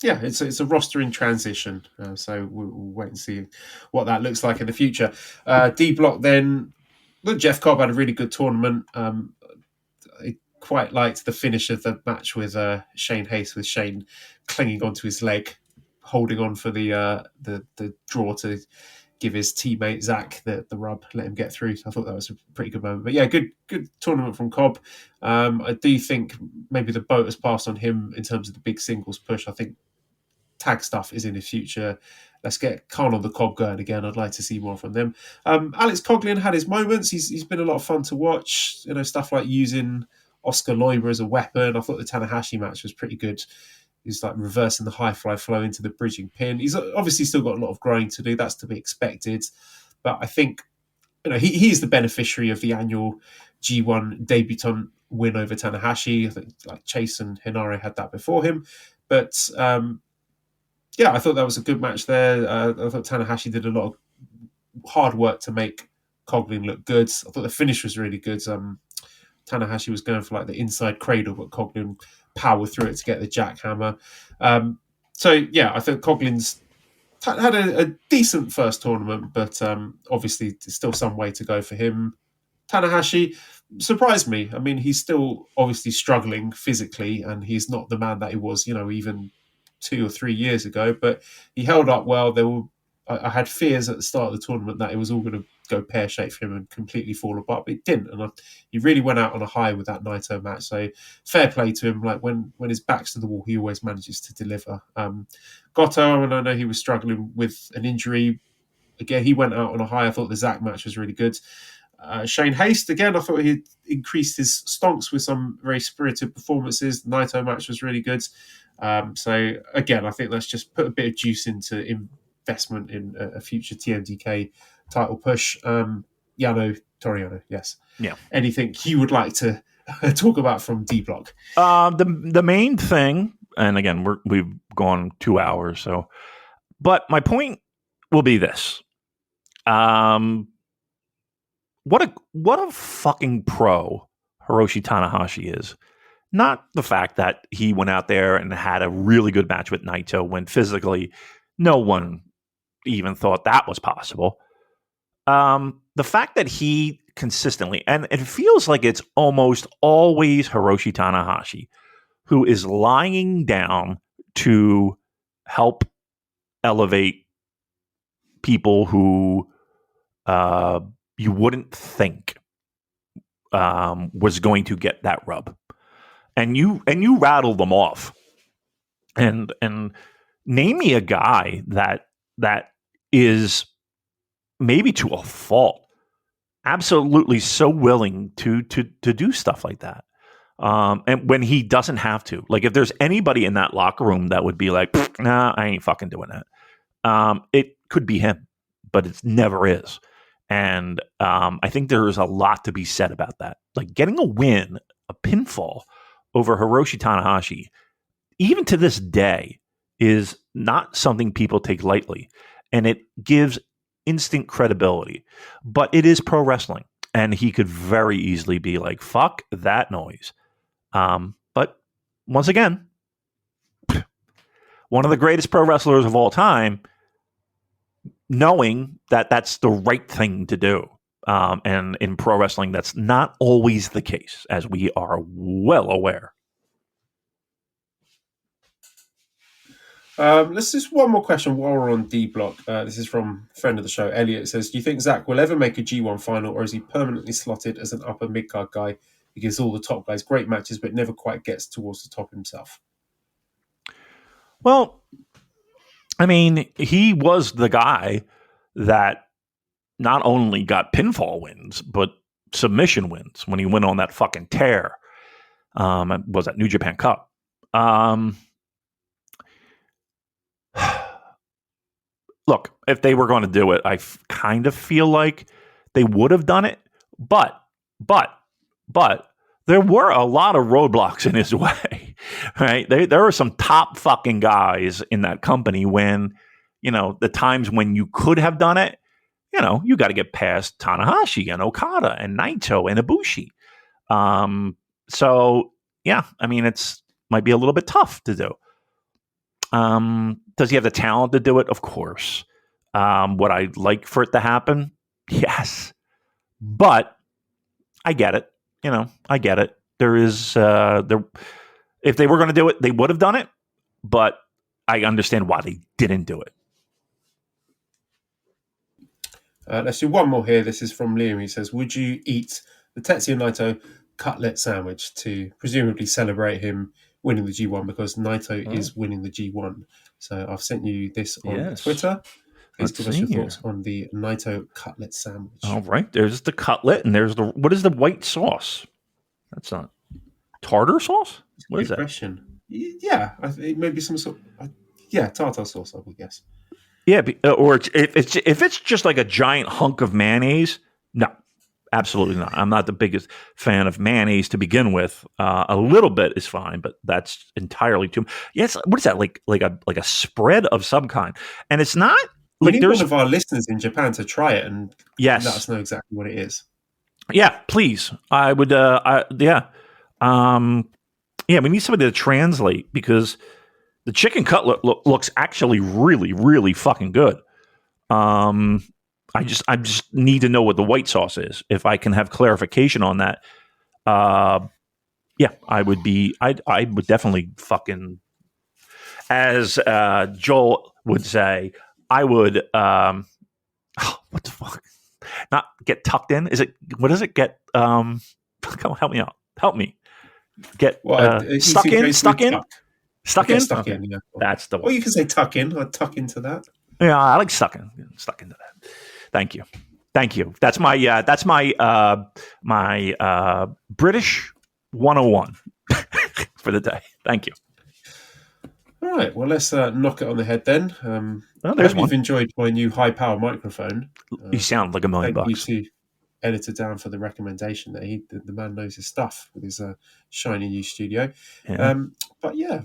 Yeah, it's a roster in transition. So we'll wait and see what that looks like in the future. D Block then. Look, Jeff Cobb had a really good tournament. I quite liked the finish of the match with Shane Hayes, with Shane clinging onto his leg, holding on for the draw to give his teammate Zach the rub, let him get through. I thought that was a pretty good moment. But yeah, good tournament from Cobb. I do think maybe the boat has passed on him in terms of the big singles push. I think tag stuff is in the future. Let's get Khan on the Cobb going again. I'd like to see more from them. Alex Coughlin had his moments. He's been a lot of fun to watch. Stuff like using Oscar Leuber as a weapon. I thought the Tanahashi match was pretty good. He's like reversing the high fly flow into the bridging pin. He's obviously still got a lot of growing to do. That's to be expected. But I think he's the beneficiary of the annual G1 debutant win over Tanahashi. I think like Chase and Henare had that before him. But I thought that was a good match there. I thought Tanahashi did a lot of hard work to make Coughlin look good. I thought the finish was really good. Tanahashi was going for like the inside cradle, but Coughlin powered through it to get the jackhammer. I think Coughlin's had a decent first tournament, but obviously there's still some way to go for him. Tanahashi surprised me. I mean, he's still obviously struggling physically, and he's not the man that he was, even 2 or 3 years ago, but he held up well. I had fears at the start of the tournament that it was all going to go pear-shaped for him and completely fall apart, but it didn't. And he really went out on a high with that Naito match. So fair play to him. Like when his back's to the wall, he always manages to deliver. Goto, and I know he was struggling with an injury. Again, he went out on a high. I thought the Zack match was really good. Shane Haste, again, I thought he increased his stonks with some very spirited performances. The Naito match was really good. So again, I think let's just put a bit of juice into investment in a future TMDK title push. Yano Toriano, yes. Yeah. Anything you would like to talk about from D Block? The main thing, and again, we've gone 2 hours, so. But my point will be this: what a fucking pro Hiroshi Tanahashi is. Not the fact that he went out there and had a really good match with Naito when physically no one even thought that was possible. The fact that he consistently, and it feels like it's almost always Hiroshi Tanahashi who is lying down to help elevate people who you wouldn't think was going to get that rub. And you rattle them off, and name me a guy that is maybe to a fault absolutely so willing to do stuff like that, and when he doesn't have to. Like if there's anybody in that locker room that would be like, nah, I ain't fucking doing that, it could be him. but it never is. And I think there is a lot to be said about that. Like getting a win, a pinfall over Hiroshi Tanahashi, even to this day, is not something people take lightly. And it gives instant credibility. But it is pro wrestling. And he could very easily be like, fuck that noise. But once again, one of the greatest pro wrestlers of all time, knowing that that's the right thing to do. And in pro wrestling, that's not always the case, as we are well aware. Let's just one more question while we're on D Block. This is from friend of the show, Elliot. It says, do you think Zach will ever make a G1 final, or is he permanently slotted as an upper mid-card guy? He gives all the top guys great matches, but never quite gets towards the top himself. Well, I mean, he was the guy that not only got pinfall wins, but submission wins when he went on that fucking tear. Was that New Japan Cup? Look, if they were going to do it, I kind of feel like they would have done it, but there were a lot of roadblocks in his way, right? There were some top fucking guys in that company when, the times when you could have done it, you got to get past Tanahashi and Okada and Naito and Ibushi. So, yeah, I mean, might be a little bit tough to do. Does he have the talent to do it? Of course. Would I like for it to happen? Yes. But I get it. I get it. There is if they were going to do it, they would have done it, but I understand why they didn't do it. Let's do one more here. This is from Liam. He says, would you eat the Tetsuya Naito cutlet sandwich to presumably celebrate him winning the G1, because Naito is winning the G1? So I've sent you this on Twitter. Please give us your thoughts on the Naito cutlet sandwich. All right. There's the cutlet, and there's what is the white sauce? That's not tartar sauce? What is that? Question. Yeah, I think maybe some sort of, tartar sauce, I would guess. Yeah, or if it's just like a giant hunk of mayonnaise, no, absolutely not. I'm not the biggest fan of mayonnaise to begin with. A little bit is fine, but that's entirely too much. Yes, what is that, like a spread of some kind? And it's not like, we need one of our listeners in Japan to try it and let us know exactly what it is. Yeah, please. I would. We need somebody to translate, because the chicken cutlet looks actually really, really fucking good. I just need to know what the white sauce is. If I can have clarification on that, I would definitely fucking, as Joel would say, I would. What the fuck? Not get tucked in. Is it? What does it get? Come on, help me out. Help me. Get stuck in. Stuck in. Stuck in. Stuck in. Yeah. That's the one. Or you can say tuck in. I'd tuck into that. Yeah, I like stuck in. Stuck into that. Thank you. That's my British 101 for the day. Thank you. All right. Well, let's knock it on the head then. I hope you've enjoyed my new high-power microphone. You sound like $1 million. Thank you to Editor Dan for the recommendation. That the man knows his stuff with his shiny new studio. Yeah. But yeah,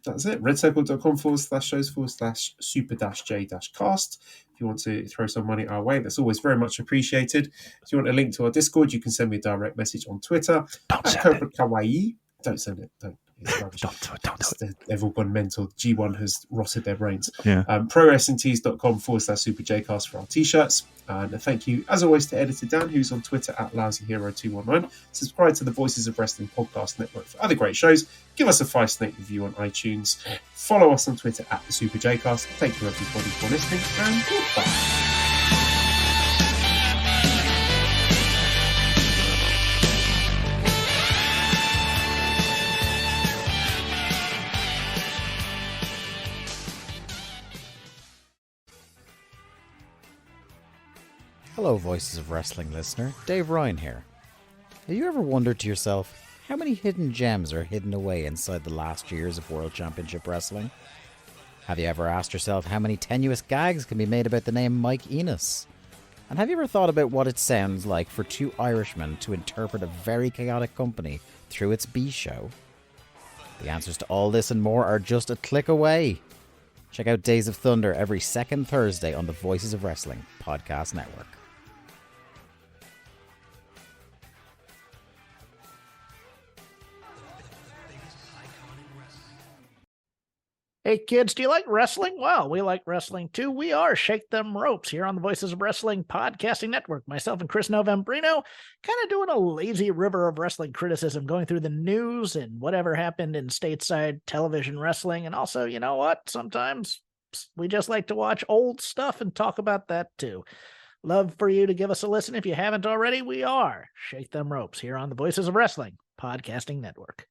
that's it. redcircle.com/super-j-cast. If you want to throw some money our way, that's always very much appreciated. If you want a link to our Discord, you can send me a direct message on Twitter at Cobra Kawaii. Don't send it. Don't. It's rubbish. Don't do it. They've all gone mental. G1 has rotted their brains. Yeah. ProWrestlingTees.com/superjcast for our t-shirts. And thank you, as always, to Editor Dan, who's on Twitter at LousyHero219. Subscribe to the Voices of Wrestling Podcast Network for other great shows. Give us a 5-snake review on iTunes. Follow us on Twitter at the SuperJcast. Thank you, everybody, for listening, and goodbye. Hello, Voices of Wrestling listener. Dave Ryan here. Have you ever wondered to yourself how many hidden gems are hidden away inside the last years of World Championship Wrestling? Have you ever asked yourself how many tenuous gags can be made about the name Mike Enos? And have you ever thought about what it sounds like for two Irishmen to interpret a very chaotic company through its B show? The answers to all this and more are just a click away. Check out Days of Thunder every second Thursday on the Voices of Wrestling podcast network. Hey kids, do you like wrestling? Well, we like wrestling too. We are Shake Them Ropes here on the Voices of Wrestling podcasting network. Myself and Chris Novembrino kind of doing a lazy river of wrestling criticism, going through the news and whatever happened in stateside television wrestling. And also, you know what? Sometimes we just like to watch old stuff and talk about that too. Love for you to give us a listen. If you haven't already, we are Shake Them Ropes here on the Voices of Wrestling podcasting network.